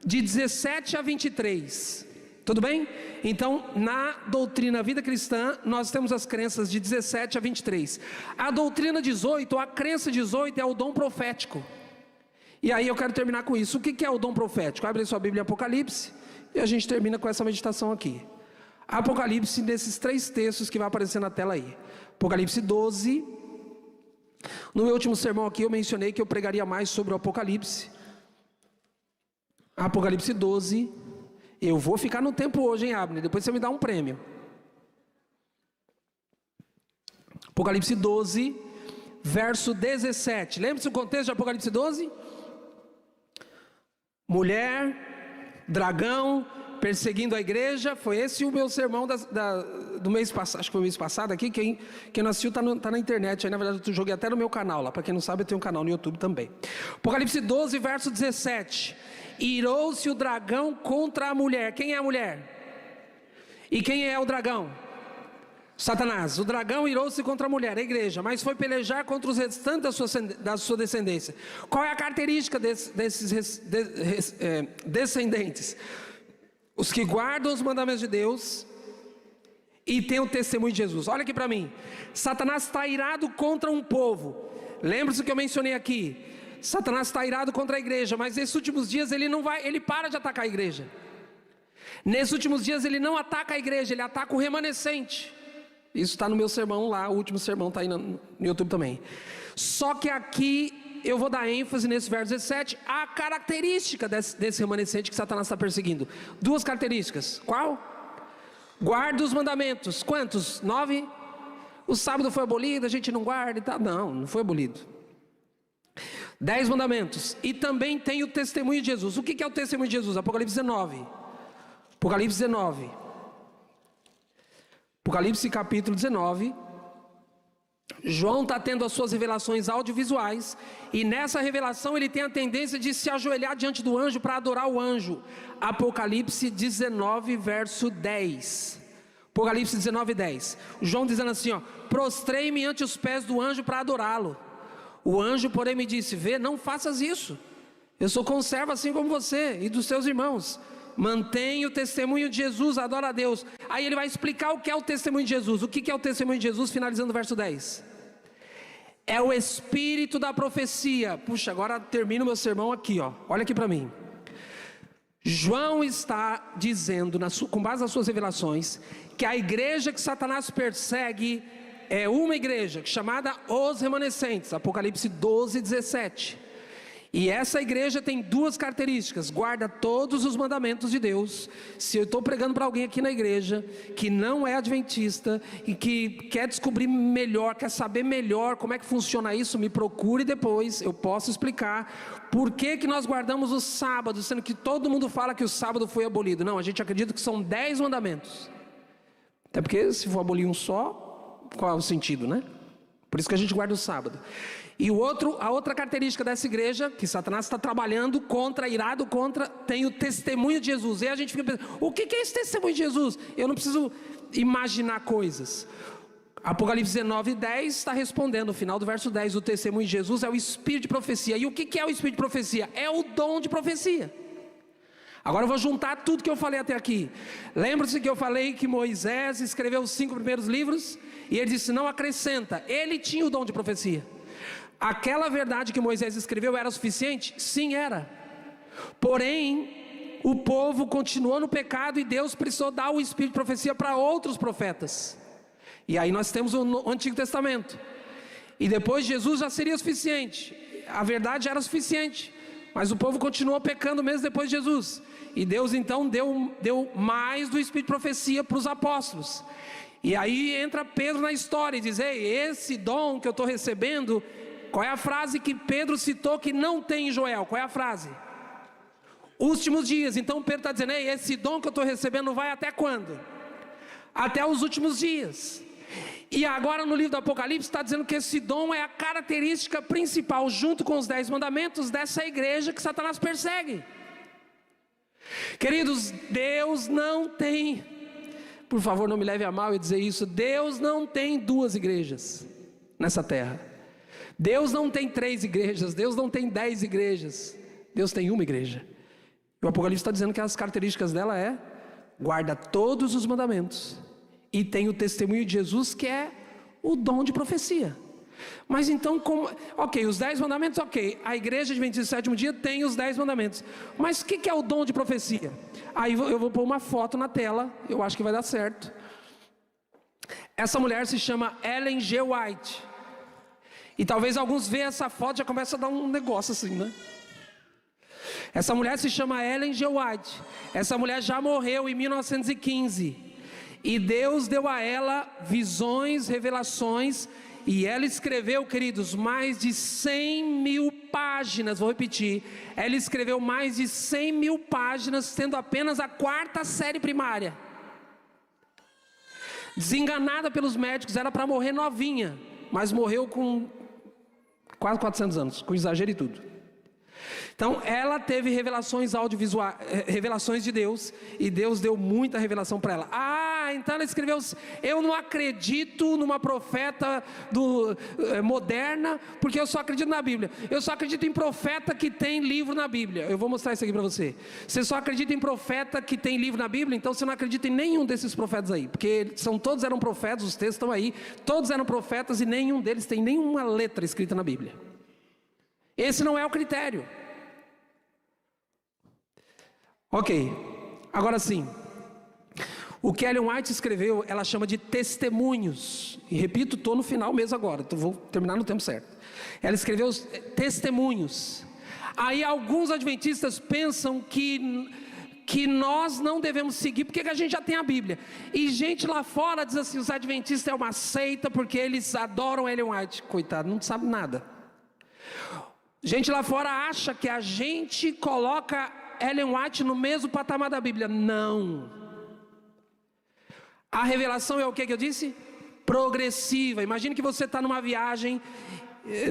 De 17 a 23, tudo bem? Então, na doutrina vida cristã, nós temos as crenças de 17 a 23. A doutrina 18, a crença 18 é o dom profético. E aí eu quero terminar com isso. O que é o dom profético? Abre sua Bíblia em Apocalipse, e a gente termina com essa meditação aqui. Apocalipse, nesses 3 textos que vai aparecer na tela aí. Apocalipse 12. No meu último sermão aqui eu mencionei que eu pregaria mais sobre o Apocalipse. Apocalipse 12. Eu vou ficar no tempo hoje, hein, Abner? Depois você me dá um prêmio. Apocalipse 12, verso 17. Lembra-se o contexto de Apocalipse 12? Mulher, dragão, perseguindo a igreja. Foi esse o meu sermão do mês passado, acho que foi o mês passado aqui. Quem não assistiu está na internet aí, na verdade eu joguei até no meu canal lá, para quem não sabe eu tenho um canal no YouTube também. Apocalipse 12, verso 17. Irou-se o dragão contra a mulher. Quem é a mulher? E quem é o dragão? Satanás. O dragão irou-se contra a mulher, a igreja, mas foi pelejar contra os restantes da sua descendência. Qual é a característica desses descendentes? Os que guardam os mandamentos de Deus e têm o testemunho de Jesus. Olha aqui para mim. Satanás está irado contra um povo. Lembra-se que eu mencionei aqui? Satanás está irado contra a igreja, mas nesses últimos dias ele para de atacar a igreja. Nesses últimos dias ele não ataca a igreja, ele ataca o remanescente. Isso está no meu sermão lá, o último sermão está aí no YouTube também. Só que aqui eu vou dar ênfase nesse verso 17, a característica desse remanescente que Satanás está perseguindo. 2 características. Qual? Guarda os mandamentos. Quantos? 9? O sábado foi abolido, a gente não guarda e tal. Não foi abolido. 10 mandamentos. E também tem o testemunho de Jesus. O que é o testemunho de Jesus? Apocalipse 19. Apocalipse 19. Apocalipse capítulo 19. João está tendo as suas revelações audiovisuais, e nessa revelação ele tem a tendência de se ajoelhar diante do anjo para adorar o anjo. Apocalipse 19, verso 10. Apocalipse 19, 10. João dizendo assim, ó: prostrei-me ante os pés do anjo para adorá-lo. O anjo, porém, me disse: vê, não faças isso. Eu sou conservo assim como você e dos seus irmãos. Mantenha o testemunho de Jesus, adora a Deus. Aí ele vai explicar o que é o testemunho de Jesus. O que é o testemunho de Jesus, finalizando o verso 10? É o espírito da profecia. Puxa, agora termino meu sermão aqui, ó. Olha aqui para mim. João está dizendo, com base nas suas revelações, que a igreja que Satanás persegue é uma igreja chamada os remanescentes. Apocalipse 12, 17. E essa igreja tem duas características: guarda todos os mandamentos de Deus. Se eu estou pregando para alguém aqui na igreja que não é adventista e que quer descobrir melhor, quer saber melhor como é que funciona isso, me procure depois, eu posso explicar por que nós guardamos o sábado, sendo que todo mundo fala que o sábado foi abolido. Não, a gente acredita que são 10 mandamentos. Até porque se for abolir um só, qual é o sentido, né? Por isso que a gente guarda o sábado. E a outra característica dessa igreja, que Satanás está trabalhando contra, irado contra, tem o testemunho de Jesus. E a gente fica pensando: o que é esse testemunho de Jesus? Eu não preciso imaginar coisas. Apocalipse 19, 10 está respondendo, no final do verso 10, o testemunho de Jesus é o espírito de profecia. E o que é o espírito de profecia? É o dom de profecia. Agora eu vou juntar tudo que eu falei até aqui. Lembra-se que eu falei que Moisés escreveu os 5 primeiros livros? E ele disse: não acrescenta. Ele tinha o dom de profecia. Aquela verdade que Moisés escreveu era suficiente? Sim, era. Porém, o povo continuou no pecado e Deus precisou dar o espírito de profecia para outros profetas. E aí nós temos o Antigo Testamento. E depois Jesus já seria suficiente. A verdade era suficiente, mas o povo continuou pecando mesmo depois de Jesus. E Deus então deu mais do espírito de profecia para os apóstolos. E aí entra Pedro na história e diz: ei, esse dom que eu estou recebendo... Qual é a frase que Pedro citou que não tem em Joel? Qual é a frase? Últimos dias. Então Pedro está dizendo: ei, esse dom que eu estou recebendo vai até quando? Até os últimos dias. E agora no livro do Apocalipse está dizendo que esse dom é a característica principal, junto com os 10 mandamentos, dessa igreja que Satanás persegue. Queridos, Deus não tem, por favor não me leve a mal eu dizer isso, Deus não tem 2 igrejas nessa terra. Deus não tem 3 igrejas, Deus não tem 10 igrejas, Deus tem uma igreja. E o Apocalipse está dizendo que as características dela é: guarda todos os mandamentos, e tem o testemunho de Jesus, que é o dom de profecia. Mas então, ok, os 10 mandamentos, ok, a igreja adventista do 7º dia tem os 10 mandamentos, mas o que é o dom de profecia? Aí eu vou pôr uma foto na tela, eu acho que vai dar certo. Essa mulher se chama Ellen G. White. E talvez alguns vejam essa foto e já começam a dar um negócio assim, né? Essa mulher se chama Ellen G. White. Essa mulher já morreu em 1915. E Deus deu a ela visões, revelações. E ela escreveu, queridos, mais de 100 mil páginas. Vou repetir. Ela escreveu mais de 100 mil páginas, tendo apenas a 4ª série primária. Desenganada pelos médicos, era para morrer novinha. Mas morreu com quase 400 anos, com exagero e tudo. Então ela teve revelações audiovisuais, revelações de Deus, e Deus deu muita revelação para ela. Então ela escreveu: eu não acredito numa profeta moderna, porque eu só acredito na Bíblia. Eu só acredito em profeta que tem livro na Bíblia. Eu vou mostrar isso aqui para você. Você só acredita em profeta que tem livro na Bíblia? Então você não acredita em nenhum desses profetas aí, porque todos eram profetas, os textos estão aí, todos eram profetas e nenhum deles tem nenhuma letra escrita na Bíblia. Esse não é o critério. Ok, agora sim, o que Ellen White escreveu, ela chama de testemunhos. E repito, estou no final mesmo agora, vou terminar no tempo certo. Ela escreveu os testemunhos. Aí alguns adventistas pensam que nós não devemos seguir, porque a gente já tem a Bíblia. E gente lá fora diz assim: os adventistas é uma seita porque eles adoram Ellen White. Coitado, não sabe nada. Gente lá fora acha que a gente coloca Ellen White no mesmo patamar da Bíblia. Não. A revelação é o que eu disse? progressiva. Imagine que você está numa viagem,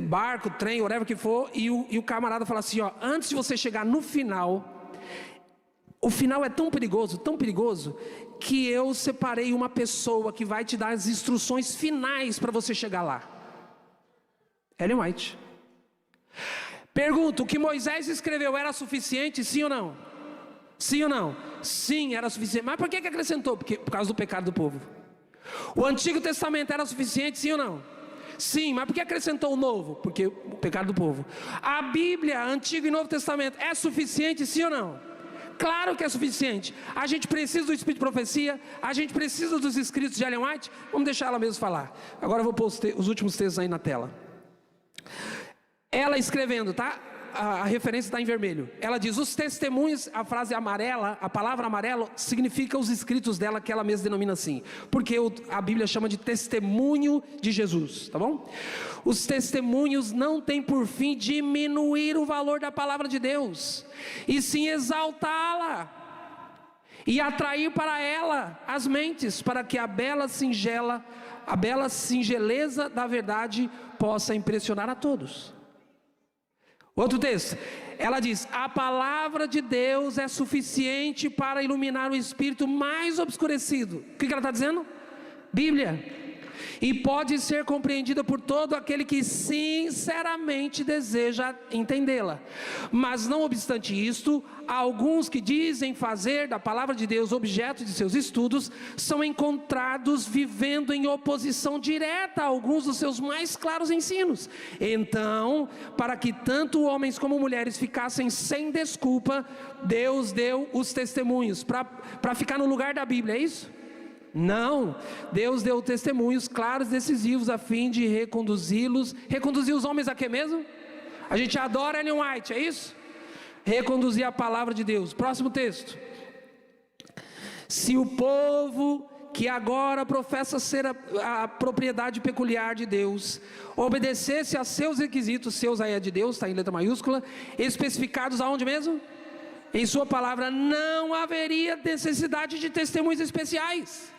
barco, trem, whatever que for, e o camarada fala assim, ó, antes de você chegar no final, o final é tão perigoso, que eu separei uma pessoa que vai te dar as instruções finais para você chegar lá. Ellen White. Pergunto, o que Moisés escreveu era suficiente, sim ou não? Sim ou não? Sim, era suficiente. Mas por que acrescentou? Por causa do pecado do povo. O Antigo Testamento era suficiente, sim ou não? Sim, mas por que acrescentou o Novo? Porque o pecado do povo. A Bíblia, Antigo e Novo Testamento, é suficiente, sim ou não? Claro que é suficiente. A gente precisa do Espírito de Profecia, a gente precisa dos escritos de Ellen White. Vamos deixar ela mesmo falar. Agora eu vou pôr os últimos textos aí na tela. Ela escrevendo, tá? A referência está em vermelho. Ela diz, os testemunhos, a frase amarela, a palavra amarelo, significa os escritos dela, que ela mesma denomina assim. Porque a Bíblia chama de testemunho de Jesus, tá bom? Os testemunhos não têm por fim diminuir o valor da palavra de Deus, e sim exaltá-la, e atrair para ela as mentes, para que a bela singeleza da verdade possa impressionar a todos. Outro texto, ela diz, a palavra de Deus é suficiente para iluminar o espírito mais obscurecido. O que ela está dizendo? Bíblia. E pode ser compreendida por todo aquele que sinceramente deseja entendê-la. Mas não obstante isto, alguns que dizem fazer da palavra de Deus objeto de seus estudos, são encontrados vivendo em oposição direta a alguns dos seus mais claros ensinos. Então, para que tanto homens como mulheres ficassem sem desculpa, Deus deu os testemunhos, para ficar no lugar da Bíblia, é isso? Não, Deus deu testemunhos claros, decisivos, a fim de reconduzir os homens a quê mesmo? A gente adora Ellen White, é isso? Reconduzir a palavra de Deus. Próximo texto. Se o povo que agora professa ser a propriedade peculiar de Deus, obedecesse a seus requisitos, seus aí é de Deus, está em letra maiúscula, especificados aonde mesmo? Em sua palavra, não haveria necessidade de testemunhos especiais.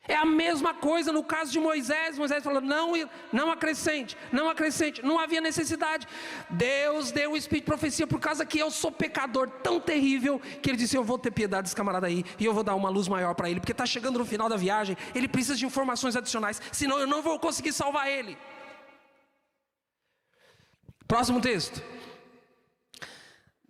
É a mesma coisa no caso de Moisés. Moisés falou, não acrescente, não havia necessidade. Deus deu o Espírito de Profecia por causa que eu sou pecador tão terrível, que ele disse, eu vou ter piedade desse camarada aí, e eu vou dar uma luz maior para ele, porque está chegando no final da viagem, ele precisa de informações adicionais, senão eu não vou conseguir salvar ele. Próximo texto.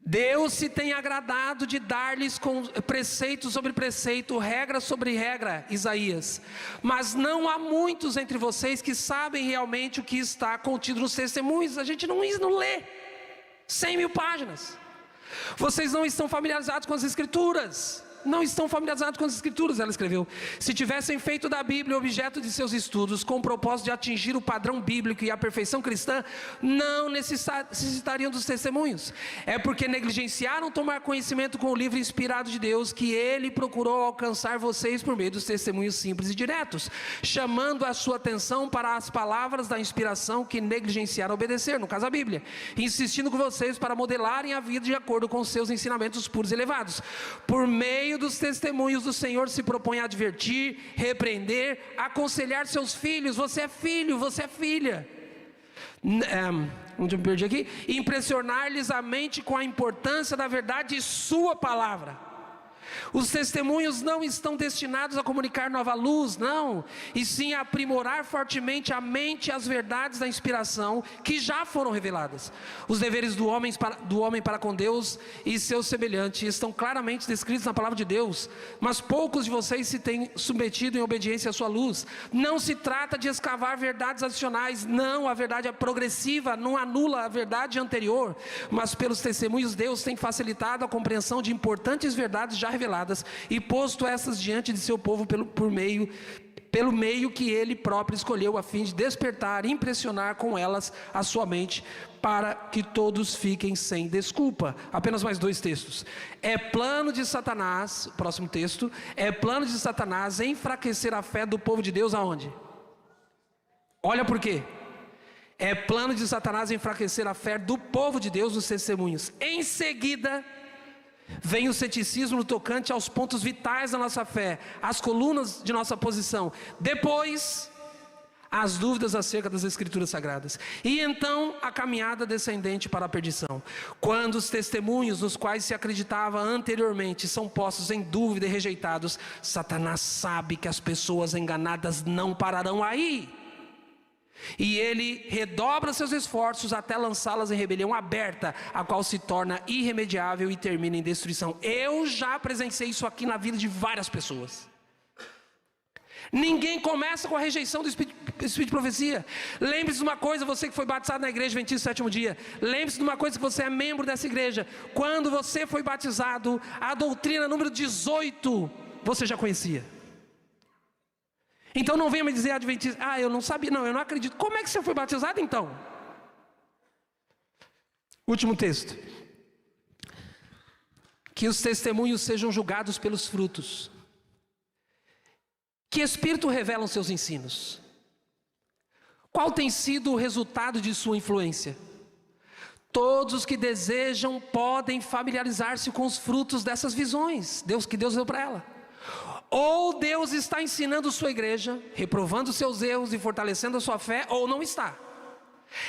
Deus se tem agradado de dar-lhes com preceito sobre preceito, regra sobre regra, Isaías. Mas não há muitos entre vocês que sabem realmente o que está contido nos testemunhos. A gente não lê 100.000 páginas. Vocês não estão familiarizados com as Escrituras. Não estão familiarizados com as Escrituras, ela escreveu. Se tivessem feito da Bíblia objeto de seus estudos, com o propósito de atingir o padrão bíblico e a perfeição cristã, não necessitariam dos testemunhos. É porque negligenciaram tomar conhecimento com o livro inspirado de Deus, que ele procurou alcançar vocês por meio dos testemunhos simples e diretos, chamando a sua atenção para as palavras da inspiração que negligenciaram obedecer, no caso a Bíblia, insistindo com vocês para modelarem a vida de acordo com seus ensinamentos puros e elevados. Por meio dos testemunhos do Senhor se propõe a advertir, repreender, aconselhar seus filhos. Você é filho, você é filha. Onde eu me perdi aqui? Impressionar-lhes a mente com a importância da verdade de sua palavra. Os testemunhos não estão destinados a comunicar nova luz, não, e sim a aprimorar fortemente a mente e as verdades da inspiração que já foram reveladas. Os deveres do homem para com Deus e seus semelhantes estão claramente descritos na palavra de Deus, mas poucos de vocês se têm submetido em obediência à sua luz. Não se trata de escavar verdades adicionais, não, a verdade é progressiva, não anula a verdade anterior, mas pelos testemunhos Deus tem facilitado a compreensão de importantes verdades já reveladas e posto essas diante de seu povo pelo meio que ele próprio escolheu, a fim de despertar e impressionar com elas a sua mente, para que todos fiquem sem desculpa. Apenas mais 2 textos. É plano de Satanás, próximo texto, é plano de Satanás enfraquecer a fé do povo de Deus aonde? Olha por quê. É plano de Satanás enfraquecer a fé do povo de Deus nos testemunhos. Em seguida, Vem o ceticismo no tocante aos pontos vitais da nossa fé, as colunas de nossa posição. Depois, as dúvidas acerca das Escrituras Sagradas. E então, a caminhada descendente para a perdição. Quando os testemunhos nos quais se acreditava anteriormente são postos em dúvida e rejeitados, Satanás sabe que as pessoas enganadas não pararão aí. E ele redobra seus esforços até lançá-las em rebelião aberta, a qual se torna irremediável e termina em destruição. Eu já presenciei isso aqui na vida de várias pessoas. Ninguém começa com a rejeição do Espírito de profecia. Lembre-se de uma coisa, você que foi batizado na igreja Adventista do Sétimo Dia. Lembre-se de uma coisa, que você é membro dessa igreja. Quando você foi batizado, a doutrina número 18, você já conhecia. Então não venha me dizer Adventista, eu não sabia, não, eu não acredito. Como é que você foi batizado então? Último texto. Que os testemunhos sejam julgados pelos frutos. Que espírito revelam seus ensinos? Qual tem sido o resultado de sua influência? Todos os que desejam podem familiarizar-se com os frutos dessas visões que Deus deu para ela. Ou Deus está ensinando sua igreja, reprovando seus erros e fortalecendo a sua fé, ou não está.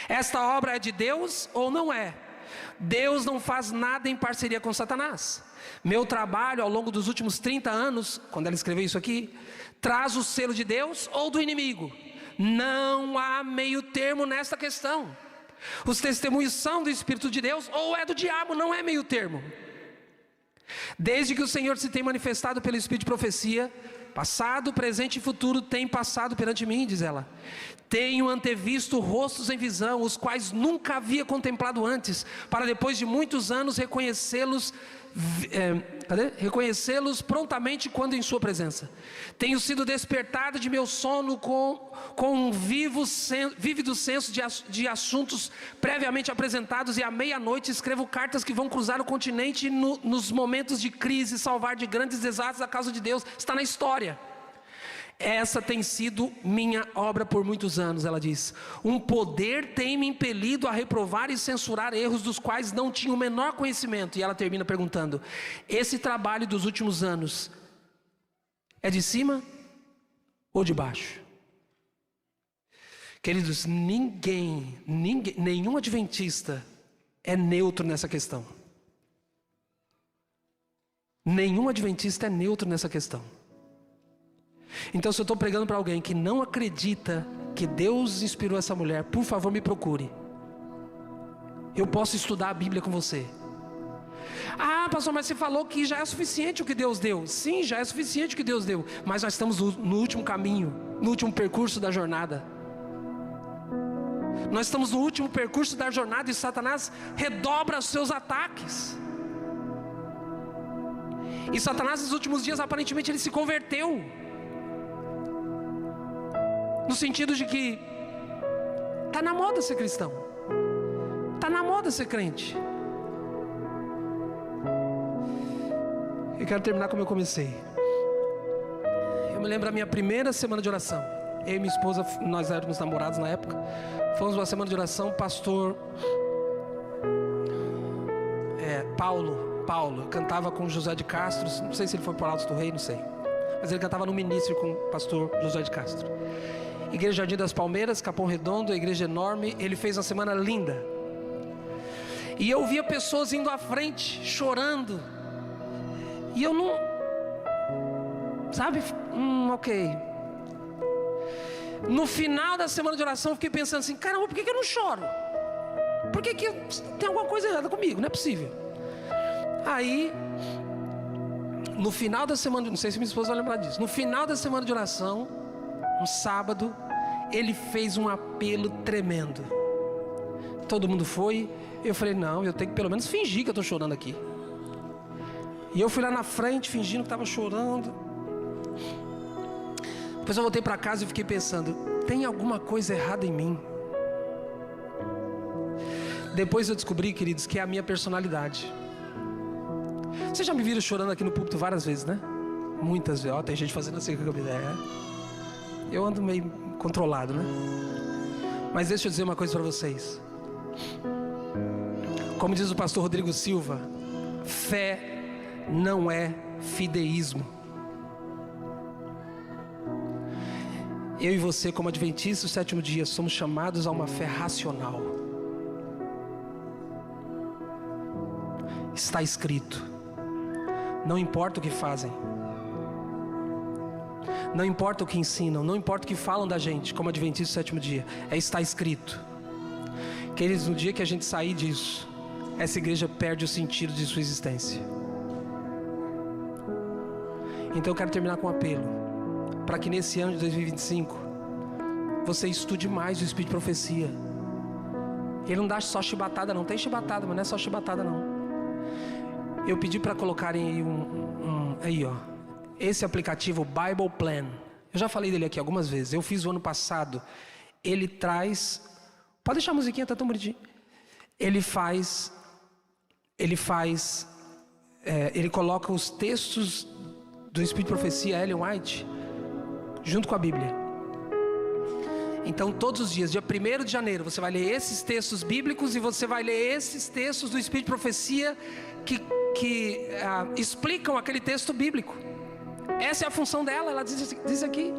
Esta obra é de Deus ou não é? Deus não faz nada em parceria com Satanás. Meu trabalho ao longo dos últimos 30 anos, quando ela escreveu isso aqui, traz o selo de Deus ou do inimigo. Não há meio termo nesta questão. Os testemunhos são do Espírito de Deus ou é do diabo, não é meio termo. Desde que o Senhor se tem manifestado pelo Espírito de profecia, passado, presente e futuro tem passado perante mim, diz ela. Tenho antevisto rostos em visão, os quais nunca havia contemplado antes, para depois de muitos anos reconhecê-los prontamente quando em sua presença. Tenho sido despertado de meu sono com um vívido senso de assuntos previamente apresentados, e à meia-noite escrevo cartas que vão cruzar o continente nos momentos de crise, salvar de grandes desastres a causa de Deus. Está na história. Essa tem sido minha obra por muitos anos, ela diz. Um poder tem me impelido a reprovar e censurar erros dos quais não tinha o menor conhecimento. E ela termina perguntando: esse trabalho dos últimos anos é de cima ou de baixo? Queridos, nenhum adventista é neutro nessa questão. Nenhum adventista é neutro nessa questão. Então, se eu estou pregando para alguém que não acredita que Deus inspirou essa mulher, por favor me procure. Eu posso estudar a Bíblia com você. Pastor, mas você falou que já é suficiente o que Deus deu. Sim, já é suficiente o que Deus deu. Mas nós estamos no último caminho, no último percurso da jornada. Nós estamos no último percurso da jornada e Satanás redobra os seus ataques. E Satanás nos últimos dias aparentemente ele se converteu. No sentido de que está na moda ser cristão, está na moda ser crente. Eu quero terminar como eu comecei. Eu me lembro da minha primeira semana de oração. Eu e minha esposa, nós éramos namorados na época. Fomos uma semana de oração. O pastor Paulo cantava com José de Castro. Não sei se ele foi para o Alto do Rei, não sei. Mas ele cantava no ministério com o pastor José de Castro. Igreja Jardim das Palmeiras, Capão Redondo, a igreja enorme. Ele fez uma semana linda. E eu via pessoas indo à frente, chorando. E eu não... Sabe? Ok. No final da semana de oração, eu fiquei pensando assim: caramba, por que eu não choro? Por que tem alguma coisa errada comigo? Não é possível. Aí, no final da semana, não sei se minha esposa vai lembrar disso. No final da semana de oração, um sábado, ele fez um apelo tremendo. Todo mundo foi. Eu falei: não, eu tenho que pelo menos fingir que eu estou chorando aqui. E eu fui lá na frente fingindo que estava chorando. Depois eu voltei para casa e fiquei pensando: tem alguma coisa errada em mim? Depois eu descobri, queridos, que é a minha personalidade. Vocês já me viram chorando aqui no púlpito várias vezes, né? Muitas vezes. Tem gente fazendo assim com a cabeça. Eu ando meio controlado, né? Mas deixa eu dizer uma coisa para vocês. Como diz o pastor Rodrigo Silva, fé não é fideísmo. Eu e você, como adventistas do sétimo dia, somos chamados a uma fé racional. Está escrito. Não importa o que fazem, não importa o que ensinam, não importa o que falam da gente, como adventistas do sétimo dia, está escrito. Queridos, no dia que a gente sair disso, essa igreja perde o sentido de sua existência. Então eu quero terminar com um apelo, para que nesse ano de 2025, você estude mais o Espírito de Profecia. Ele não dá só chibatada não, tem chibatada, mas não é só chibatada não. Eu pedi para colocarem aí, ó, esse aplicativo Bible Plan. Eu já falei dele aqui algumas vezes, eu fiz o ano passado. Ele traz, pode deixar a musiquinha, tá tão bonitinho. Ele coloca os textos do Espírito de Profecia, Ellen White, junto com a Bíblia. Então todos os dias, dia 1º de janeiro, você vai ler esses textos bíblicos e você vai ler esses textos do Espírito de Profecia que explicam aquele texto bíblico. Essa é a função dela, ela diz aqui.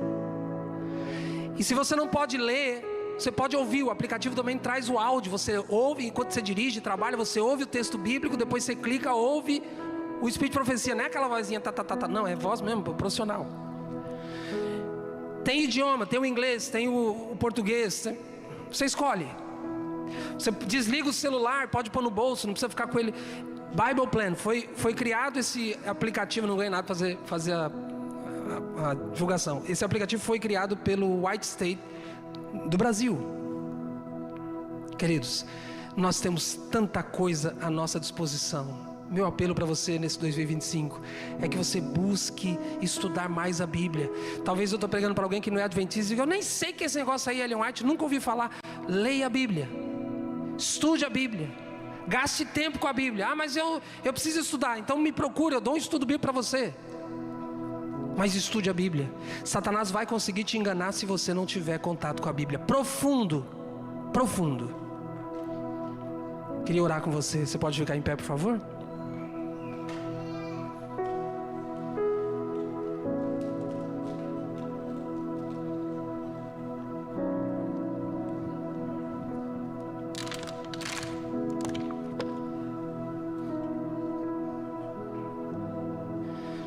E se você não pode ler, você pode ouvir, o aplicativo também traz o áudio. Você ouve, enquanto você dirige, trabalha, você ouve o texto bíblico, depois você clica, ouve o Espírito de Profecia. Não é aquela vozinha, não, é voz mesmo, profissional. Tem idioma, tem o inglês, tem o português, você escolhe. Você desliga o celular, pode pôr no bolso, não precisa ficar com ele. Bible Plan, foi criado esse aplicativo, não ganhei nada para fazer a divulgação. Esse aplicativo foi criado pelo White State do Brasil. Queridos, nós temos tanta coisa à nossa disposição. Meu apelo para você nesse 2025 é que você busque estudar mais a Bíblia. Talvez eu estou pregando para alguém que não é adventista e eu nem sei que esse negócio aí, Ellen White, nunca ouvi falar. Leia a Bíblia, estude a Bíblia, gaste tempo com a Bíblia. Ah, mas eu preciso estudar, então me procure, eu dou um estudo bíblico para você. Mas estude a Bíblia. Satanás vai conseguir te enganar se você não tiver contato com a Bíblia. Profundo. Queria orar com você. Você pode ficar em pé, por favor?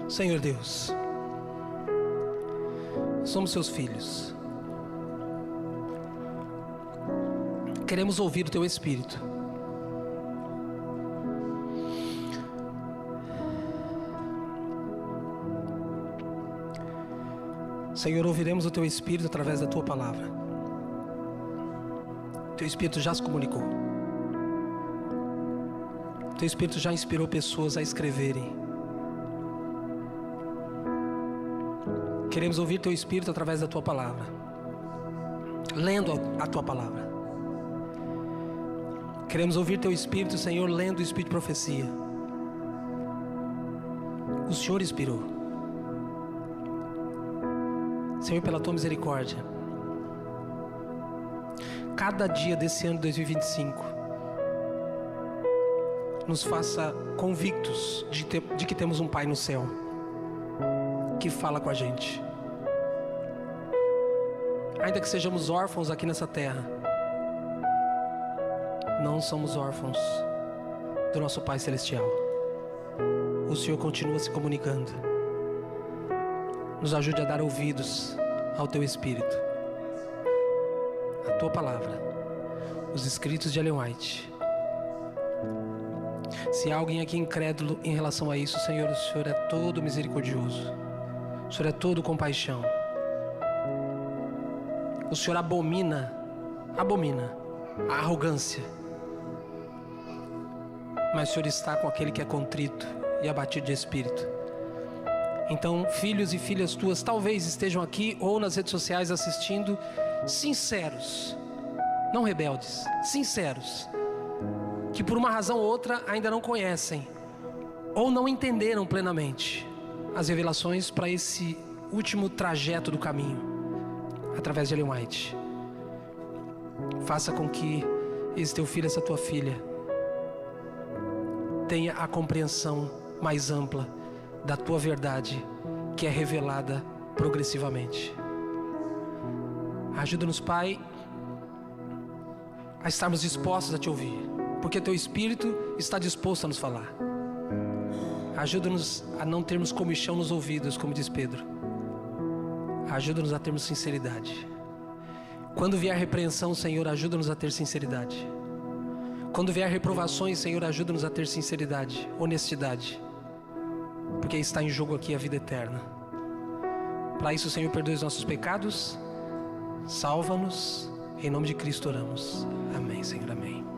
Senhor Deus, somos seus filhos. Queremos ouvir o teu Espírito. Senhor, ouviremos o teu Espírito através da tua palavra. Teu Espírito já se comunicou. Teu Espírito já inspirou pessoas a escreverem. Queremos ouvir teu Espírito através da tua palavra, lendo a tua palavra. Queremos ouvir teu Espírito, Senhor, lendo o Espírito de Profecia. O Senhor inspirou. Senhor, pela tua misericórdia, cada dia desse ano de 2025 nos faça convictos de que temos um Pai no céu que fala com a gente. Ainda que sejamos órfãos aqui nessa terra, não somos órfãos do nosso Pai Celestial. O Senhor continua se comunicando. Nos ajude a dar ouvidos ao teu Espírito, a tua palavra, os escritos de Ellen White. Se há alguém aqui incrédulo em relação a isso, Senhor, o Senhor é todo misericordioso. O Senhor é todo compaixão. O Senhor abomina a arrogância. Mas o Senhor está com aquele que é contrito e abatido de espírito. Então, filhos e filhas tuas talvez estejam aqui ou nas redes sociais assistindo, sinceros, não rebeldes, sinceros, que por uma razão ou outra ainda não conhecem ou não entenderam plenamente as revelações para esse último trajeto do caminho, através de Ellen White. Faça com que esse teu filho, essa tua filha, tenha a compreensão mais ampla da Tua verdade, que é revelada progressivamente. Ajuda-nos, Pai, a estarmos dispostos a Te ouvir, porque Teu Espírito está disposto a nos falar. Ajuda-nos a não termos comichão nos ouvidos, como diz Pedro. Ajuda-nos a termos sinceridade. Quando vier repreensão, Senhor, ajuda-nos a ter sinceridade. Quando vier reprovações, Senhor, ajuda-nos a ter sinceridade, honestidade, porque está em jogo aqui a vida eterna. Para isso, Senhor, perdoe os nossos pecados, salva-nos, em nome de Cristo oramos. Amém, Senhor, amém.